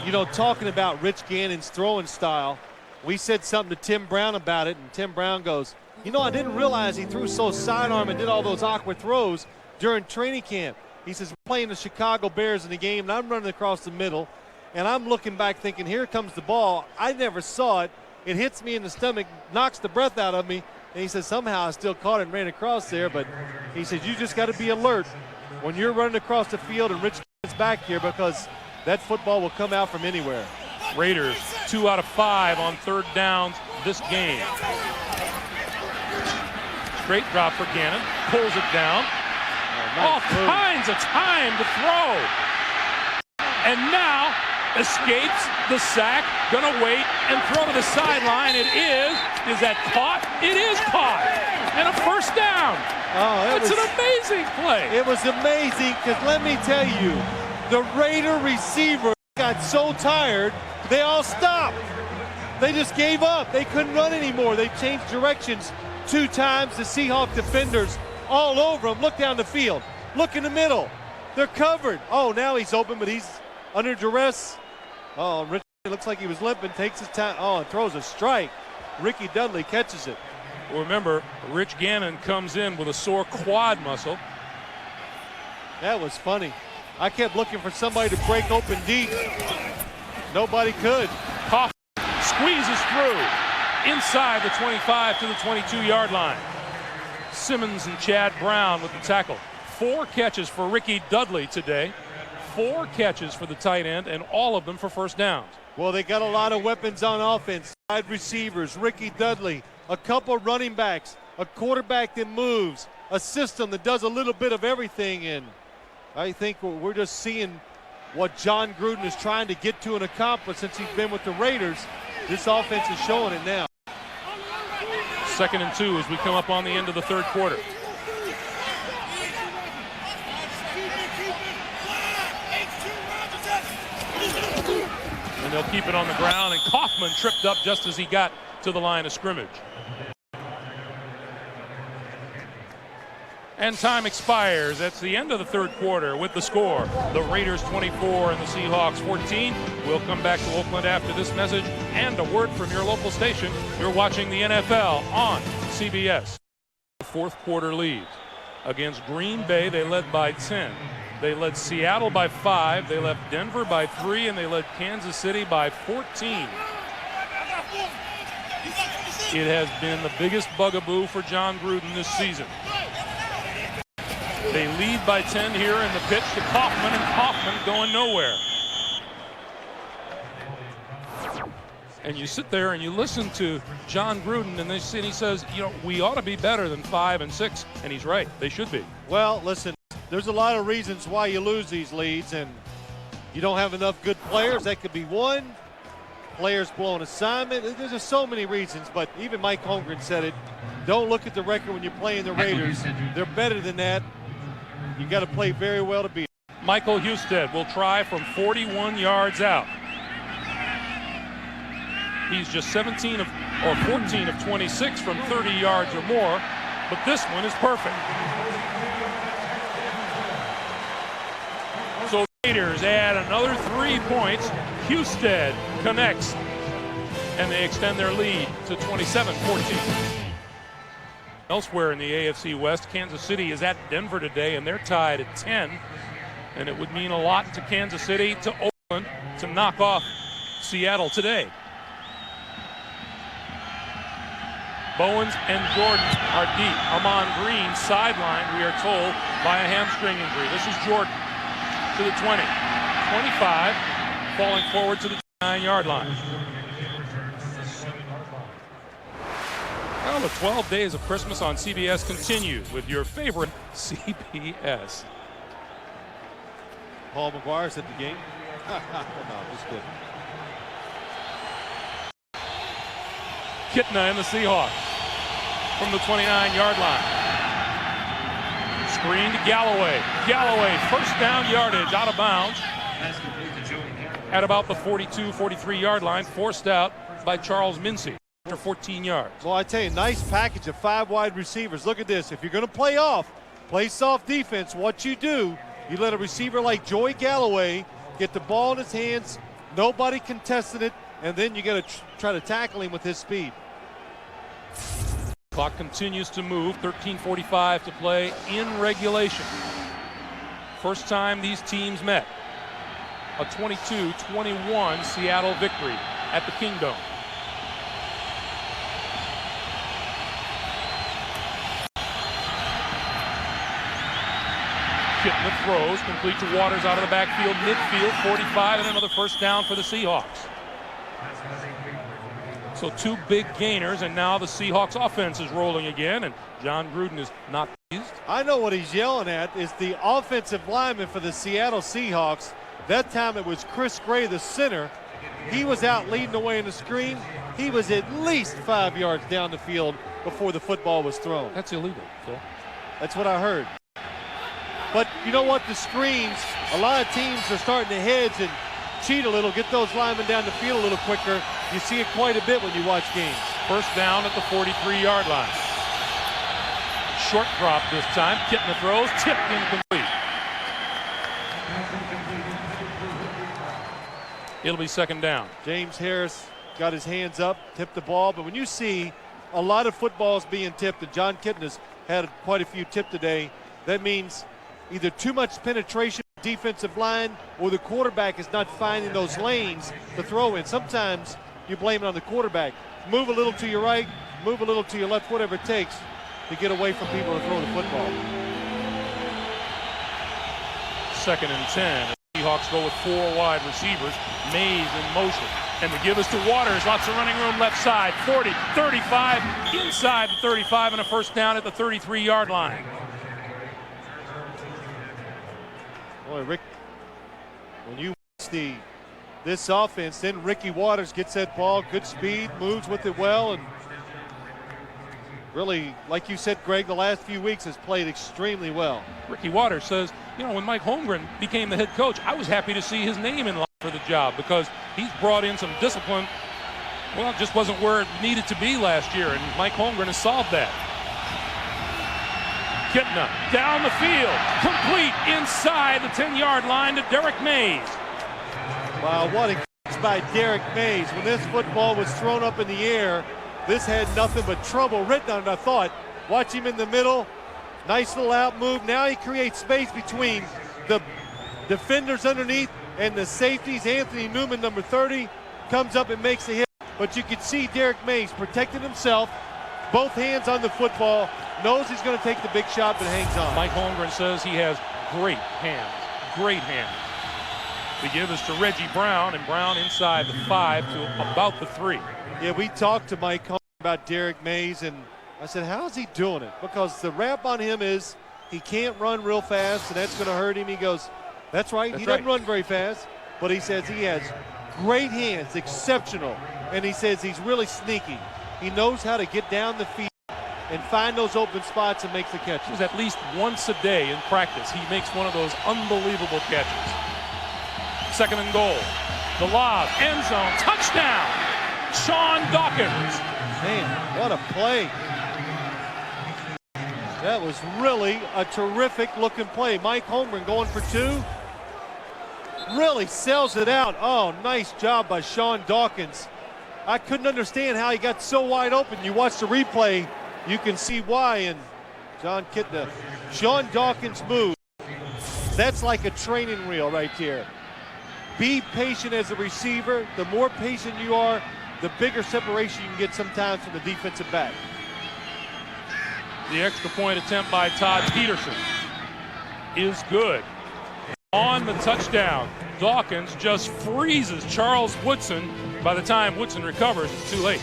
You know, talking about Rich Gannon's throwing style, we said something to Tim Brown about it, and Tim Brown goes, you know, I didn't realize he threw so sidearm and did all those awkward throws during training camp. He says, we're playing the Chicago Bears in the game, and I'm running across the middle, and I'm looking back thinking, here comes the ball. I never saw it. It hits me in the stomach, knocks the breath out of me, and he says, somehow I still caught it and ran across there, but he says, you just got to be alert when you're running across the field and Rich Gannon's back here because that football will come out from anywhere. Raiders 2 out of 5 on third downs this game. Straight drop for Gannon, pulls it down. All kinds of time to throw. And now escapes the sack, gonna wait and throw to the sideline. Is that caught? It is caught. And a first down. Oh, it's an amazing play. It was amazing because let me tell you, The Raider receiver got so tired, they all stopped. They just gave up. They couldn't run anymore. They changed directions 2 times. The Seahawks defenders all over them. Look down the field. Look in the middle. They're covered. Oh, now he's open, but he's under duress. Oh, Rich looks like he was limping, takes his time. Oh, and throws a strike. Ricky Dudley catches it. Well, remember, Rich Gannon comes in with a sore quad muscle. That was funny. I kept looking for somebody to break open deep. Nobody could. Kaufman squeezes through inside the 25 to the 22-yard line. Simmons and Chad Brown with the tackle. 4 catches for Ricky Dudley today. 4 catches for the tight end, and all of them for first downs. Well, they got a lot of weapons on offense. Wide receivers, Ricky Dudley, a couple running backs, a quarterback that moves, a system that does a little bit of everything. And I think we're just seeing what John Gruden is trying to get to and accomplish since he's been with the Raiders. This offense is showing it now. 2nd and 2 as we come up on the end of the 3rd quarter. And they'll keep it on the ground, and Kaufman tripped up just as he got to the line of scrimmage. And time expires. That's the end of the 3rd quarter with the score. The Raiders 24 and the Seahawks 14. We'll come back to Oakland after this message and a word from your local station. You're watching the NFL on CBS. The 4th quarter lead. Against Green Bay, they led by 10. They led Seattle by 5. They led Denver by 3, and they led Kansas City by 14. It has been the biggest bugaboo for John Gruden this season. They lead by 10 here in the pitch to Kaufman, and Kaufman going nowhere. And you sit there and you listen to John Gruden, and he says, you know, we ought to be better than 5 and 6, and he's right. They should be. Well, listen, there's a lot of reasons why you lose these leads, and you don't have enough good players. That could be one. Players blowing assignment. There's just so many reasons, but even Mike Holmgren said it. Don't look at the record when you're playing the Raiders. They're better than that. You got to play very well to beat it. Michael Husted will try from 41 yards out. He's just 14 of 26 from 30 yards or more, but this one is perfect. So the Raiders add another 3 points. Husted connects, and they extend their lead to 27-14. Elsewhere in the AFC West, Kansas City is at Denver today, and they're tied at 10. And it would mean a lot to Kansas City, to Oakland, to knock off Seattle today. Bowens and Jordan are deep. Armand Green sidelined, we are told, by a hamstring injury. This is Jordan to the 20. 25, falling forward to the 9-yard line. Well, the 12 days of Christmas on CBS continue with your favorite CBS. Paul McGuire's at the game. No, just good. Kitna and the Seahawks from the 29-yard line. Screen to Galloway. Galloway, first down yardage, out of bounds at about the 42, 43-yard line, forced out by Charles Mincy for 14 yards. Well, I tell you, nice package of 5 wide receivers. Look at this. If you're going to play soft defense, what you do, you let a receiver like Joey Galloway get the ball in his hands, nobody contested it, and then you got to try to tackle him with his speed. Clock continues to move. 13:45 to play in regulation. First time these teams met. A 22-21 Seattle victory at the Kingdome. Kitna throws, complete to Waters out of the backfield, midfield, 45, and another first down for the Seahawks. So 2 big gainers, and now the Seahawks offense is rolling again, and John Gruden is not pleased. I know what he's yelling at is the offensive lineman for the Seattle Seahawks. That time it was Chris Gray, the center. He was out leading the way in the screen. He was at least 5 yards down the field before the football was thrown. That's illegal, Phil. That's what I heard. But you know what? The screens, a lot of teams are starting to hedge and cheat a little, get those linemen down the field a little quicker. You see it quite a bit when you watch games. First down at the 43-yard line. Short drop this time. Kitna throws, tipped incomplete. It'll be second down. James Harris got his hands up, tipped the ball, but when you see a lot of footballs being tipped, and John Kitna's had quite a few tipped today, that means either too much penetration defensive line or the quarterback is not finding those lanes to throw in. Sometimes you blame it on the quarterback. Move a little to your right, move a little to your left, whatever it takes to get away from people to throw the football. Second and 10. The Seahawks go with 4 wide receivers. Mays in motion. And the give is to Waters. Lots of running room left side. 40, 35, inside the 35, and a first down at the 33-yard line. Boy, Rick, when you watch this offense, then Ricky Waters gets that ball, good speed, moves with it well, and really, like you said, Greg, the last few weeks has played extremely well. Ricky Waters says, you know, when Mike Holmgren became the head coach, I was happy to see his name in line for the job because he's brought in some discipline. Well, it just wasn't where it needed to be last year, and Mike Holmgren has solved that. Kitna down the field, complete inside the 10-yard line to Derek Mays. Wow, what a catch by Derek Mays. When this football was thrown up in the air, this had nothing but trouble written on it, I thought. Watch him in the middle. Nice little out move. Now he creates space between the defenders underneath and the safeties. Anthony Newman, number 30, comes up and makes the hit. But you can see Derek Mays protecting himself, both hands on the football, knows he's going to take the big shot, but hangs on. Mike Holmgren says he has great hands, great hands. The give is to Reggie Brown, and Brown inside the 5 to about the 3. Yeah, we talked to Mike Holmgren about Derek Mays, and I said, how is he doing it? Because the rap on him is he can't run real fast, and that's going to hurt him. He goes, that's right, he doesn't run very fast, but he says he has great hands, exceptional, and he says he's really sneaky. He knows how to get down the field and find those open spots and make the catches. At least once a day in practice, he makes one of those unbelievable catches. Second and goal. The lob, end zone, touchdown! Sean Dawkins. Man, what a play. That was really a terrific looking play. Mike Holmgren going for 2. Really sells it out. Oh, nice job by Sean Dawkins. I couldn't understand how he got so wide open. You watch the replay, you can see why. And John Kitna, Sean Dawkins move. That's like a training reel right there. Be patient as a receiver. The more patient you are, the bigger separation you can get sometimes from the defensive back. The extra point attempt by Todd Peterson is good. On the touchdown, Dawkins just freezes Charles Woodson. By the time Woodson recovers, it's too late.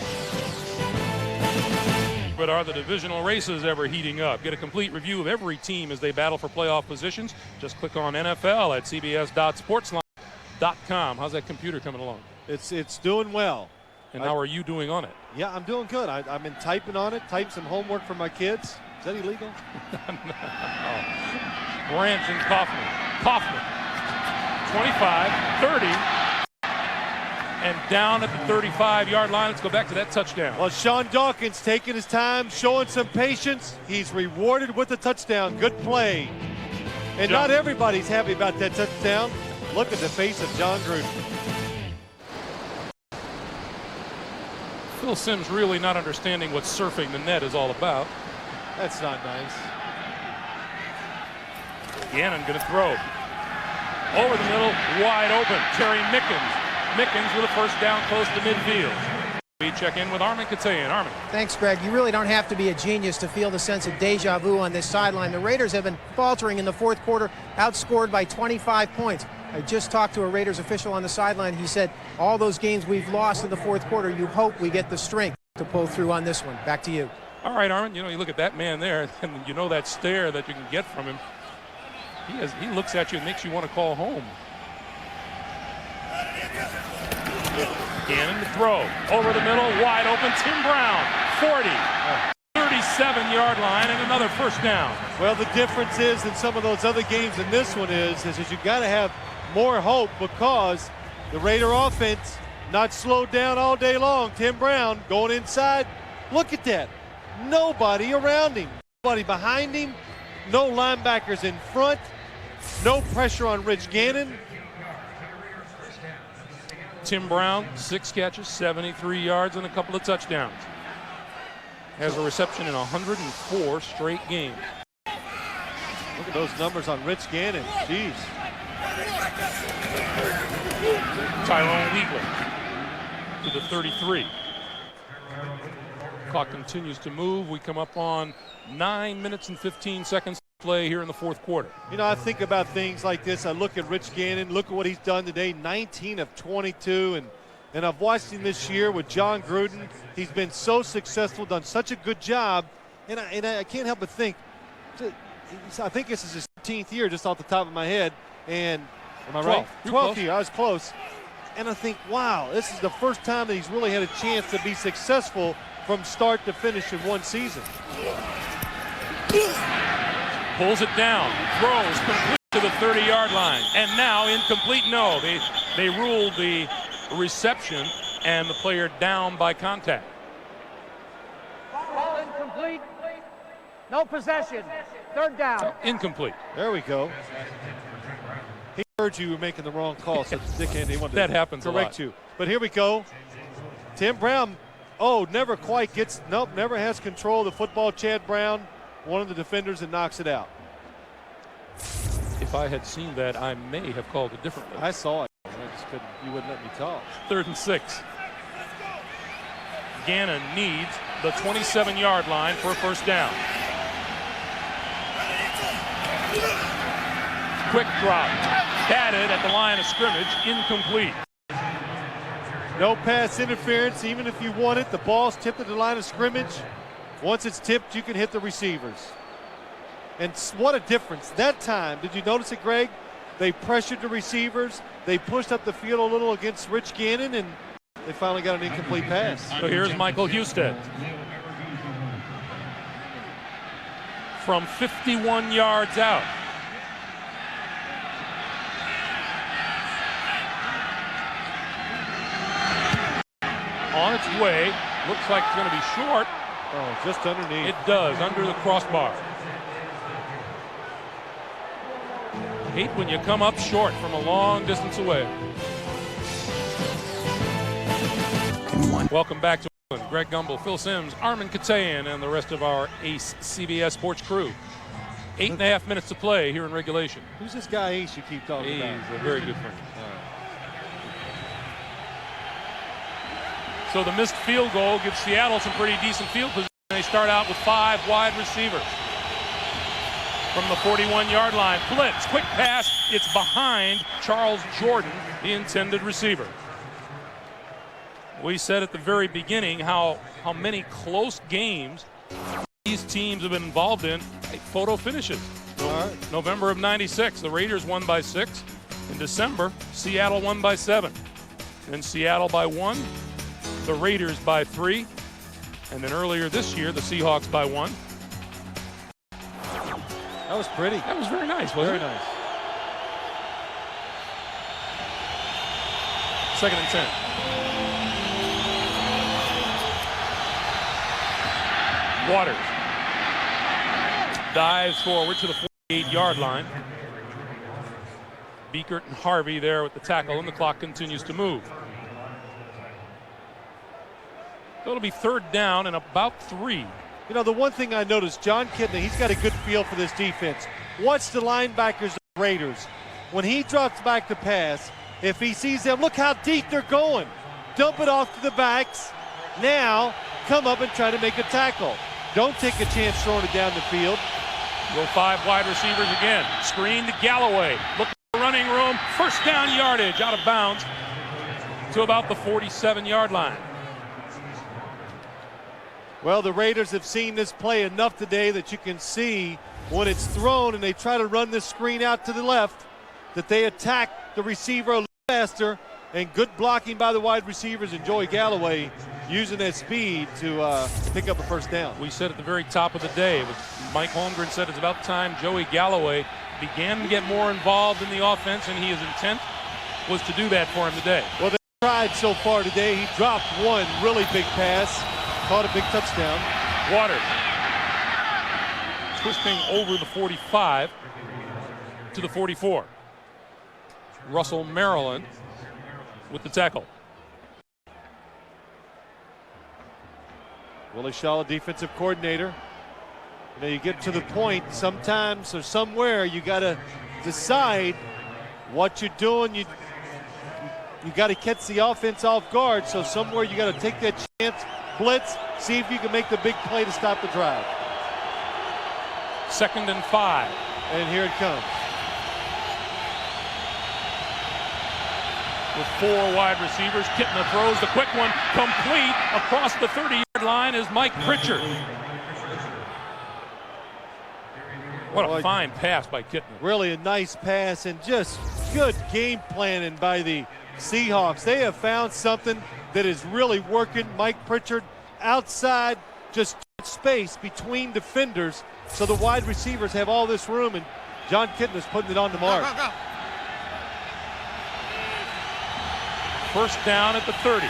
But are the divisional races ever heating up? Get a complete review of every team as they battle for playoff positions. Just click on NFL at cbs.sportsline.com. How's that computer coming along? It's doing well. And how are you doing on it? Yeah, I'm doing good. I've been typing on it, typing some homework for my kids. Is that illegal? No. Branch and Kaufman. 25, 30, and down at the 35-yard line. Let's go back to that touchdown. Well, Sean Dawkins taking his time, showing some patience. He's rewarded with a touchdown. Good play. And not everybody's happy about that touchdown. Look at the face of John Gruden. Phil Simms really not understanding what surfing the net is all about. That's not nice. Gannon going to throw. Over the middle, wide open. Terry Mickens. Mickens with a first down close to midfield. We check in with Armin Katayan. Armin. Thanks, Greg. You really don't have to be a genius to feel the sense of deja vu on this sideline. The Raiders have been faltering in the fourth quarter, outscored by 25 points. I just talked to a Raiders official on the sideline. He said, all those games we've lost in the fourth quarter, you hope we get the strength to pull through on this one. Back to you. All right, Armin, you know, you look at that man there, and you know that stare that you can get from him. He looks at you and makes you want to call home. Gannon to throw. Over the middle, wide open, Tim Brown, 40. 37-yard line, and another another first down. Well, the difference is in some of those other games than this one is you got to have more hope because the Raider offense not slowed down all day long. Tim Brown going inside. Look at that. Nobody around him. Nobody behind him. No linebackers in front. No pressure on Rich Gannon. Tim Brown, 6 catches, 73 yards, and a couple of touchdowns. Has a reception in 104 straight games. Look at those numbers on Rich Gannon. Jeez. Tyrone Wheatley to the 33. Clock continues to move. We come up on 9 minutes and 15 seconds to play here in the fourth quarter. You know, I think about things like this. I look at Rich Gannon. Look at what he's done today. 19 of 22. And I've watched him this year with John Gruden. He's been so successful, done such a good job. And I can't help but think, I think this is his 13th year just off the top of my head. And am I right? 12th year. I was close. And I think, wow, this is the first time that he's really had a chance to be successful from start to finish in one season. Pulls it down, throws complete to the 30-yard line. And now incomplete. No, they ruled the reception and the player down by contact. Ball incomplete. No possession. Third down. Incomplete. There we go. He heard you were making the wrong call, so Dick Handy wanted that to happens correct a lot. you. But here we go. Tim Brown, never quite gets, never has control of the football. Chad Brown, one of the defenders, that knocks it out. If I had seen that, I may have called it differently. I saw it. I just couldn't, you wouldn't let me talk. 3rd and 6. Gannon needs the 27-yard line for a first down. Quick drop. Batted at the line of scrimmage. Incomplete. No pass interference, even if you want it. The ball's tipped at the line of scrimmage. Once it's tipped, you can hit the receivers. And what a difference. That time, did you notice it, Greg? They pressured the receivers. They pushed up the field a little against Rich Gannon, and they finally got an incomplete pass. So here's Michael Husted. From 51 yards out. On its way. Looks like it's going to be short. Oh, just underneath. It does, under the crossbar. Hate when you come up short from a long distance away. Welcome back to England. Greg Gumbel, Phil Simms, Armin Katayan, and the rest of our Ace CBS Sports crew. 8.5 minutes to play here in regulation. Who's this guy Ace you keep talking about? He's a very good friend. So the missed field goal gives Seattle some pretty decent field position. They start out with 5 wide receivers. From the 41-yard line, blitz, quick pass, it's behind Charles Jordan, the intended receiver. We said at the very beginning how many close games these teams have been involved in. Photo finishes. November of '96, the Raiders won by 6. In December, Seattle won by 7. Then Seattle by 1, the Raiders by 3, and then earlier this year, the Seahawks by 1. That was pretty. That was very nice, wasn't it? Very nice. 2nd and 10. Waters dives forward to the 48-yard line. Beekert and Harvey there with the tackle, and the clock continues to move. So it'll be 3rd down and about 3. You know, the one thing I noticed, John Kidney, he's got a good feel for this defense. Watch the linebackers of the Raiders. When he drops back to pass, if he sees them, look how deep they're going. Dump it off to the backs. Now, come up and try to make a tackle. Don't take a chance throwing it down the field. Go 5 wide receivers again. Screen to Galloway. Look for the running room. First down yardage out of bounds to about the 47-yard line. Well, the Raiders have seen this play enough today that you can see when it's thrown and they try to run this screen out to the left, that they attack the receiver a little faster, and good blocking by the wide receivers and Joey Galloway using that speed to pick up a first down. We said at the very top of the day, Mike Holmgren said it's about time Joey Galloway began to get more involved in the offense, and his intent was to do that for him today. Well, they tried so far today. He dropped one really big pass, caught a big touchdown. Waters twisting over the 45 to the 44. Russell Maryland with the tackle. Willie Shaw, defensive coordinator. You know, you get to the point sometimes or somewhere you got to decide what you're doing. You got to catch the offense off guard. So somewhere you got to take that chance, blitz, see if you can make the big play to stop the drive. 2nd and 5. And here it comes. With 4 wide receivers, Kitna throws the quick one complete across the 30-yard line is Mike Pritchard. What a fine pass by Kitna. Really a nice pass and just good game planning by the Seahawks. They have found something that is really working. Mike Pritchard outside, just space between defenders, so the wide receivers have all this room, and John Kitna's putting it on the mark. Go. First down at the 30.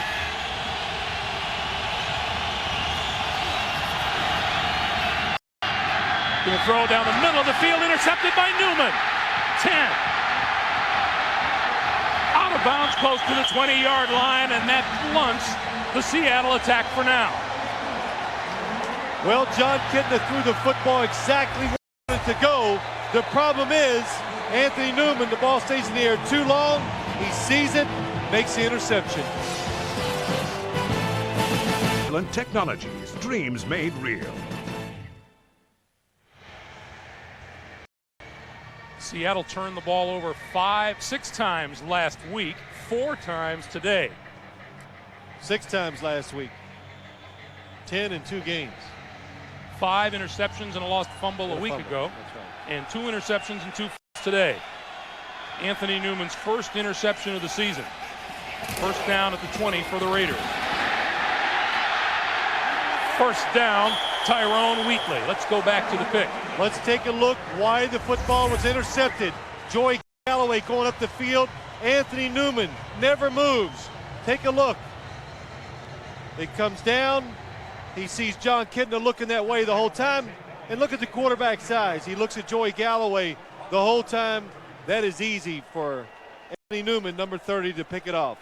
Going to throw down the middle of the field, intercepted by Newman. 10. Out of bounds close to the 20-yard line, and that blunts the Seattle attack for now. Well, John Kitna threw the football exactly where he wanted to go. The problem is, Anthony Newman, the ball stays in the air too long. He sees it, makes the interception. Technologies, dreams made real. Seattle turned the ball over 6 times last week, 4 times today. 6 times last week. 10 in 2 games. 5 interceptions and a lost fumble a week ago. That's right. And 2 interceptions and 2 today. Anthony Newman's first interception of the season. First down at the 20 for the Raiders. First down, Tyrone Wheatley. Let's go back to the pick. Let's take a look why the football was intercepted. Joey Galloway going up the field. Anthony Newman never moves. Take a look. It comes down. He sees John Kitna looking that way the whole time. And look at the quarterback size. He looks at Joey Galloway the whole time. That is easy for Anthony Newman, number 30, to pick it off.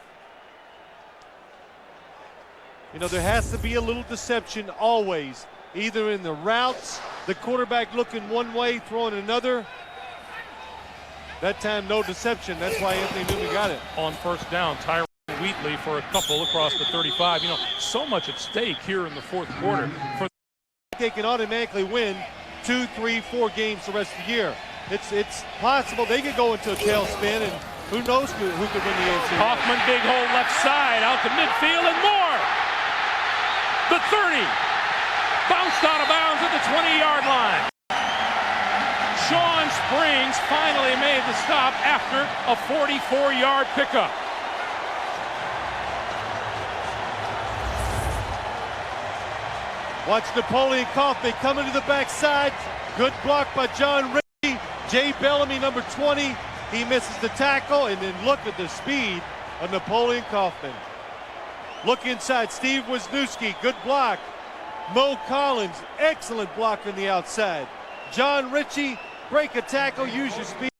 You know, there has to be a little deception always, either in the routes, the quarterback looking one way, throwing another. That time, no deception. That's why Anthony Newman got it. On first down, Tyrone Wheatley for a couple across the 35. You know, so much at stake here in the 4th quarter. They can automatically win 2, 3, 4 games the rest of the year. It's possible they could go into a tailspin, and who knows who could win the AFC. Hoffman, big hole left side, out to midfield, and more. The 30, bounced out of bounds at the 20-yard line. Sean Springs finally made the stop after a 44-yard pickup. Watch Napoleon Kaufman coming to the backside. Good block by John Ritchie. Jay Bellamy, number 20. He misses the tackle, and then look at the speed of Napoleon Kaufman. Look inside, Steve Wisniewski, good block. Mo Collins, excellent block on the outside. John Ritchie, break a tackle, use your speed.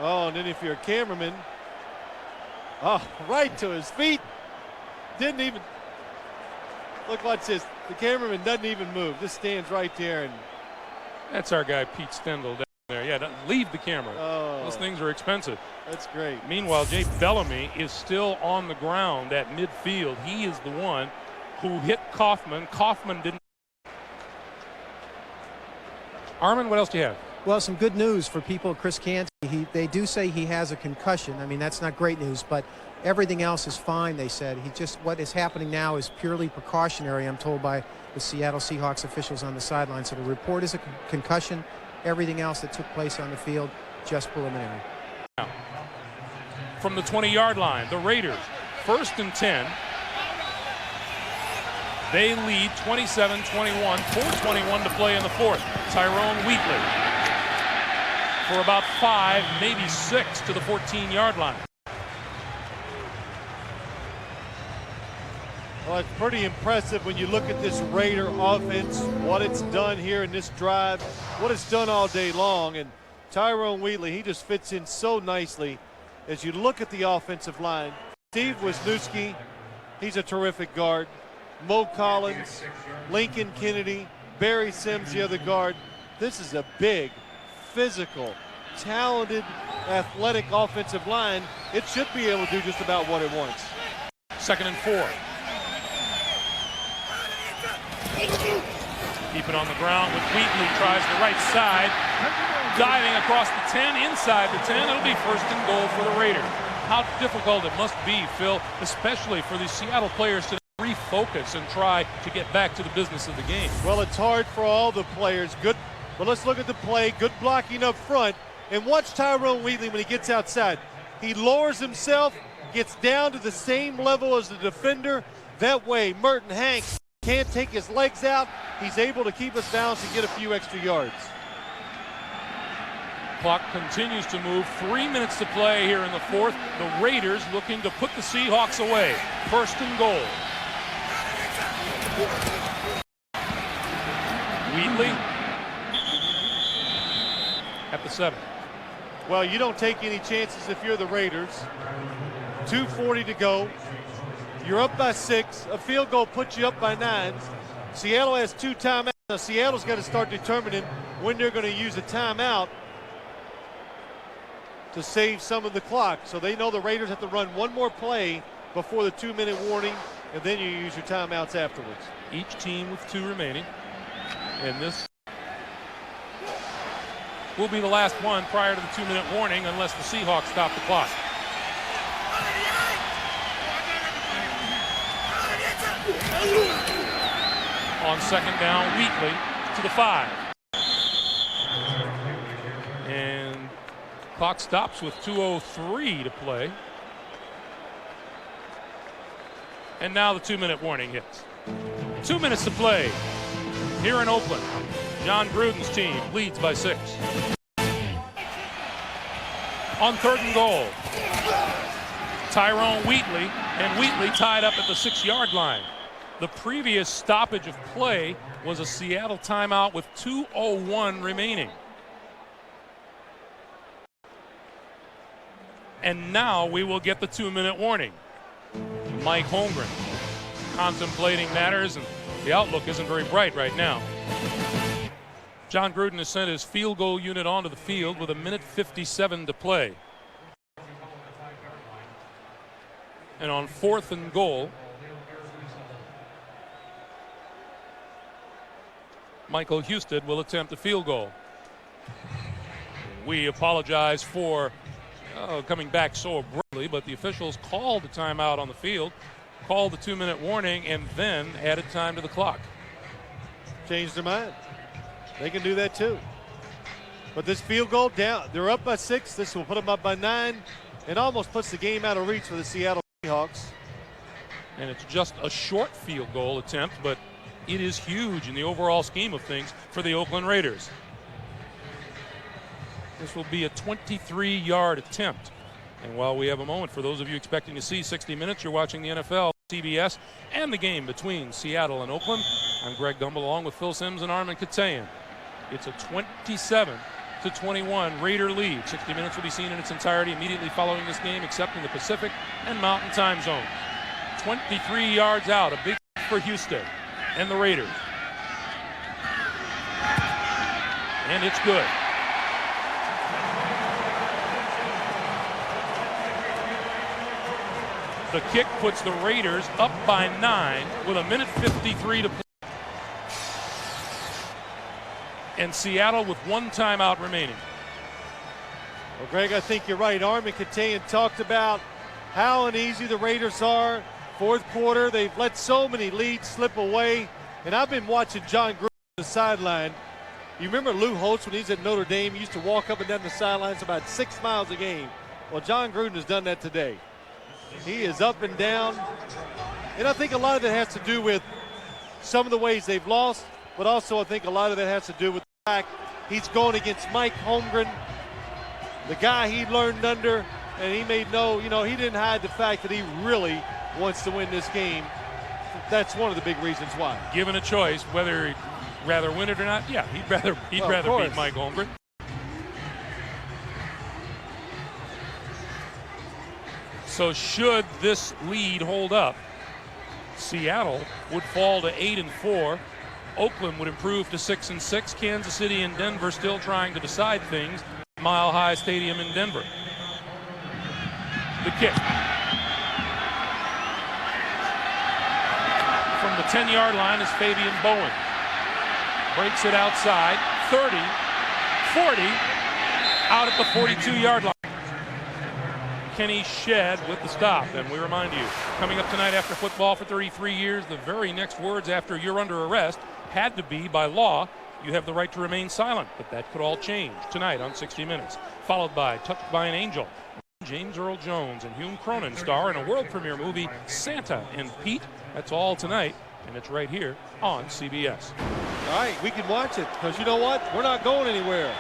Oh, and then if you're a cameraman, right to his feet. Didn't even, look, watch this. The cameraman doesn't even move, just stands right there. And that's our guy, Pete Stendel, down there. Yeah, don't leave the camera. Those things are expensive. That's great. Meanwhile, Jay Bellamy is still on the ground at midfield. He is the one who hit Kaufman. Kaufman didn't. Armin, what else do you have? Well, some good news for people at Chris Canty. They do say he has a concussion. I mean, that's not great news, but everything else is fine, they said. What is happening now is purely precautionary, I'm told by the Seattle Seahawks officials on the sideline. So the report is a concussion. Everything else that took place on the field, just preliminary. from the 20-yard line. The Raiders, 1st and 10. They lead 27-21, 4:21 to play in the 4th. Tyrone Wheatley for about 5, maybe 6 to the 14-yard line. Well, it's pretty impressive when you look at this Raider offense, what it's done here in this drive, what it's done all day long. And Tyrone Wheatley, he just fits in so nicely as you look at the offensive line. Steve Wisniewski, he's a terrific guard. Mo Collins, Lincoln Kennedy, Barry Sims, the other guard. This is a big, physical, talented, athletic offensive line. It should be able to do just about what it wants. 2nd and 4. Keep it on the ground with Wheatley, tries the right side, diving across the 10, inside the 10. It'll be 1st and goal for the Raiders. How difficult it must be, Phil, especially for the Seattle players to refocus and try to get back to the business of the game. Well, it's hard for all the players. Good, but let's look at the play. Good blocking up front. And watch Tyrone Wheatley when he gets outside. He lowers himself, gets down to the same level as the defender. That way, Merton Hanks can't take his legs out. He's able to keep us balanced and get a few extra yards. Clock continues to move. 3 minutes to play here in the 4th. The Raiders looking to put the Seahawks away. 1st and goal. Wheatley at the 7. Well, you don't take any chances if you're the Raiders. 2:40 to go. You're up by 6. A field goal puts you up by 9. Seattle has 2 timeouts. Now, Seattle's got to start determining when they're going to use a timeout to save some of the clock. So they know the Raiders have to run one more play before the 2-minute warning, and then you use your timeouts afterwards. Each team with 2 remaining. And this will be the last one prior to the 2-minute warning unless the Seahawks stop the clock. On 2nd down, Wheatley to the 5. And clock stops with 2:03 to play. And now the 2-minute warning hits. 2 minutes to play here in Oakland. John Gruden's team leads by 6. On 3rd and goal, Tyrone Wheatley, and Wheatley tied up at the 6-yard line. The previous stoppage of play was a Seattle timeout with 2:01 remaining. And now we will get the 2-minute warning. Mike Holmgren contemplating matters, and the outlook isn't very bright right now. John Gruden has sent his field goal unit onto the field with 1:57 to play. And on 4th and goal, Michael Husted will attempt a field goal. We apologize for coming back so abruptly, but the officials called the timeout on the field, called the 2-minute warning, and then added time to the clock. Changed their mind. They can do that too. But this field goal down, they're up by 6. This will put them up by 9. It almost puts the game out of reach for the Seattle Seahawks. And it's just a short field goal attempt, but it is huge in the overall scheme of things for the Oakland Raiders. This will be a 23-yard attempt. And while we have a moment for those of you expecting to see 60 Minutes, you're watching the NFL, CBS, and the game between Seattle and Oakland. I'm Greg Gumbel along with Phil Simms and Armin Katayan. It's a 27-21 Raider lead. 60 Minutes will be seen in its entirety immediately following this game, except in the Pacific and Mountain time zone. 23 yards out, a big for Houston and the Raiders. And it's good. The kick puts the Raiders up by 9 with 1:53 to play. And Seattle with 1 timeout remaining. Well, Greg, I think you're right. Armin Katayan talked about how uneasy the Raiders are. 4th quarter, they've let so many leads slip away. And I've been watching John Gruden on the sideline. You remember Lou Holtz when he's at Notre Dame? He used to walk up and down the sidelines about 6 miles a game. Well, John Gruden has done that today. He is up and down. And I think a lot of it has to do with some of the ways they've lost, but also I think a lot of it has to do with the fact he's going against Mike Holmgren, the guy he learned under, and he made he didn't hide the fact that he really wants to win this game. That's one of the big reasons why. Given a choice, whether he'd rather win it or not, yeah, he'd rather beat Mike Holmgren. So should this lead hold up, Seattle would fall to 8-4. Oakland would improve to 6-6. Kansas City and Denver still trying to decide things. Mile High Stadium in Denver. The kick. From the 10-yard line is Fabian Bowen. Breaks it outside. 30, 40, out at the 42-yard line. Kenny Shedd with the stop. And we remind you, coming up tonight after football for 33 years, the very next words after "you're under arrest" had to be, by law, "you have the right to remain silent." But that could all change tonight on 60 Minutes. Followed by "Touched by an Angel." James Earl Jones and Hume Cronin star in a world premiere movie, Santa and Pete. That's all tonight, and it's right here on CBS. All right, we can watch it, because you know what? We're not going anywhere.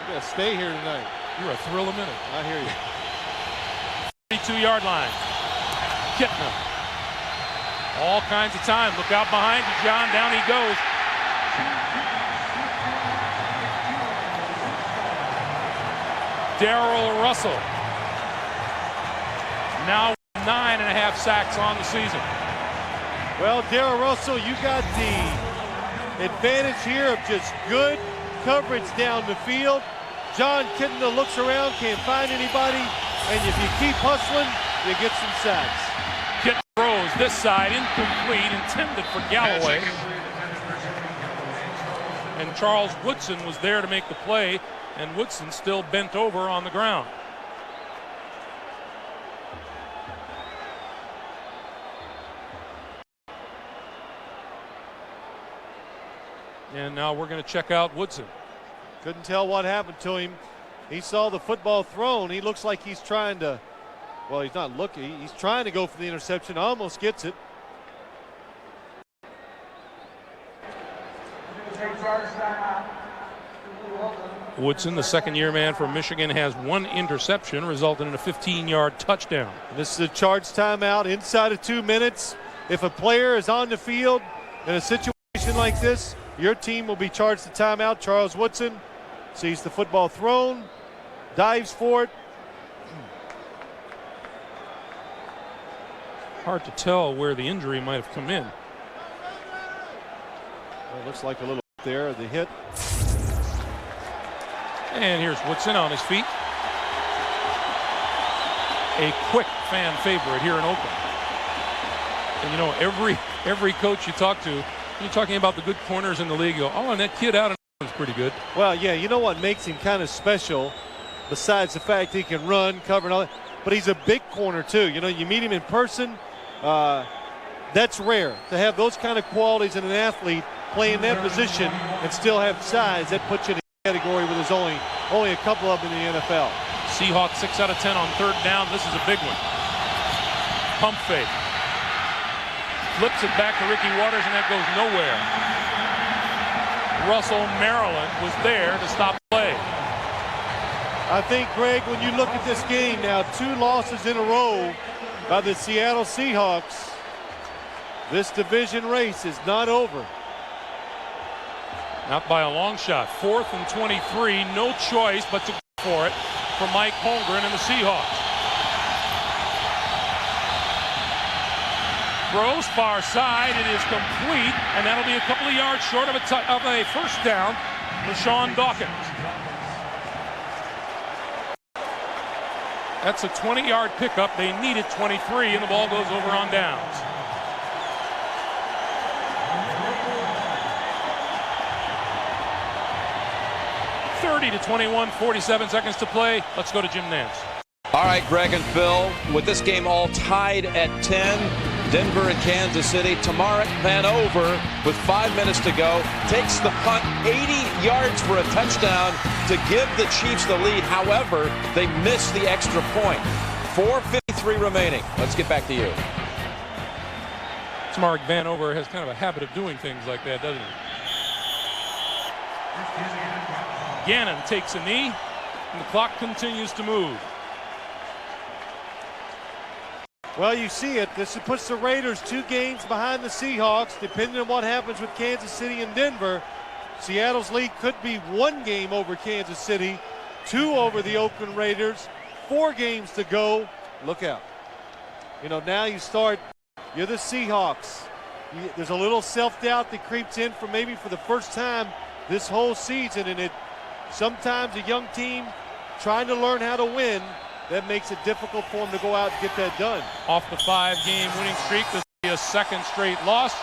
We're going to stay here tonight. You're a thrill a minute. I hear you. 32-yard line. Kitna. All kinds of time. Look out behind you, John. Down he goes. Darrell Russell. Now 9.5 sacks on the season. Well, Darrell Russell, you got the advantage here of just good coverage down the field. John Kitna looks around, can't find anybody, and if you keep hustling, you get some sacks. Kitna throws this side, incomplete, intended for Galloway. And Charles Woodson was there to make the play, and Woodson still bent over on the ground. And now we're going to check out Woodson. Couldn't tell what happened to him. He saw the football thrown. He looks like he's trying to, well, he's not looking. He's trying to go for the interception. Almost gets it. Woodson, the second-year man from Michigan, has one interception, resulting in a 15-yard touchdown. This is a charge timeout inside of 2 minutes. If a player is on the field in a situation like this, your team will be charged a timeout. Charles Woodson sees the football thrown, dives for it. Hard to tell where the injury might have come in. Well, it looks like a little there, the hit. And here's Woodson on his feet. A quick fan favorite here in Oakland. And you know, every coach you talk to, you're talking about the good corners in the league. You go, oh, and that kid out of is pretty good. Well, yeah, you know what makes him kind of special, besides the fact he can run, cover, and all that, but he's a big corner too. You know, you meet him in person, that's rare to have those kind of qualities in an athlete playing that position and still have size. That puts you in a category where there's only a couple of them in the NFL. Seahawks 6 out of 10 on third down. This is a big one. Pump fake. Flips it back to Ricky Waters, and that goes nowhere. Russell, Maryland, was there to stop the play. I think, Greg, when you look at this game now, 2 losses in a row by the Seattle Seahawks, this division race is not over. Not by a long shot. 4th and 23. No choice but to go for it for Mike Holmgren and the Seahawks. Throws far side. It is complete, and that'll be a couple of yards short of a first down for Sean Dawkins. That's a 20-yard pickup. They needed 23, and the ball goes over on downs. (30-21), 47 seconds to play. Let's go to Jim Nance. All right, Greg and Phil, with this game all tied at 10, Denver and Kansas City. Tamarek Vanover with 5 minutes to go takes the punt 80 yards for a touchdown to give the Chiefs the lead. However, they miss the extra point. 4:53 remaining. Let's get back to you. Tamarek Vanover has kind of a habit of doing things like that, doesn't he? Gannon takes a knee, and the clock continues to move. Well, you see it. This puts the Raiders 2 games behind the Seahawks. Depending on what happens with Kansas City and Denver, Seattle's lead could be 1 game over Kansas City, 2 over the Oakland Raiders, 4 games to go. Look out. You know, now you're the Seahawks. There's a little self-doubt that creeps in for the first time this whole season, and sometimes a young team trying to learn how to win, that makes it difficult for them to go out and get that done. Off the 5-game winning streak, this will be a 2nd straight loss,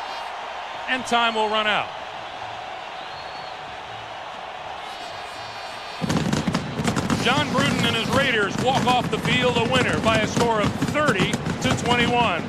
and time will run out. John Gruden and his Raiders walk off the field a winner by a score of 30-21.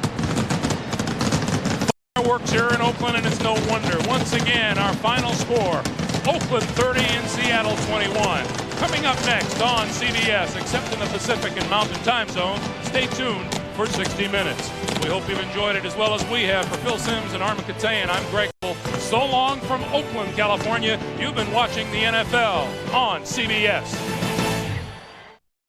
Fireworks here in Oakland, and it's no wonder. Once again, our final score, Oakland 30 and Seattle 21. Coming up next on CBS, except in the Pacific and Mountain time zone, stay tuned for 60 Minutes. We hope you've enjoyed it as well as we have. For Phil Simms and Armin Katayan, I'm Greg. So long from Oakland, California. You've been watching the NFL on CBS.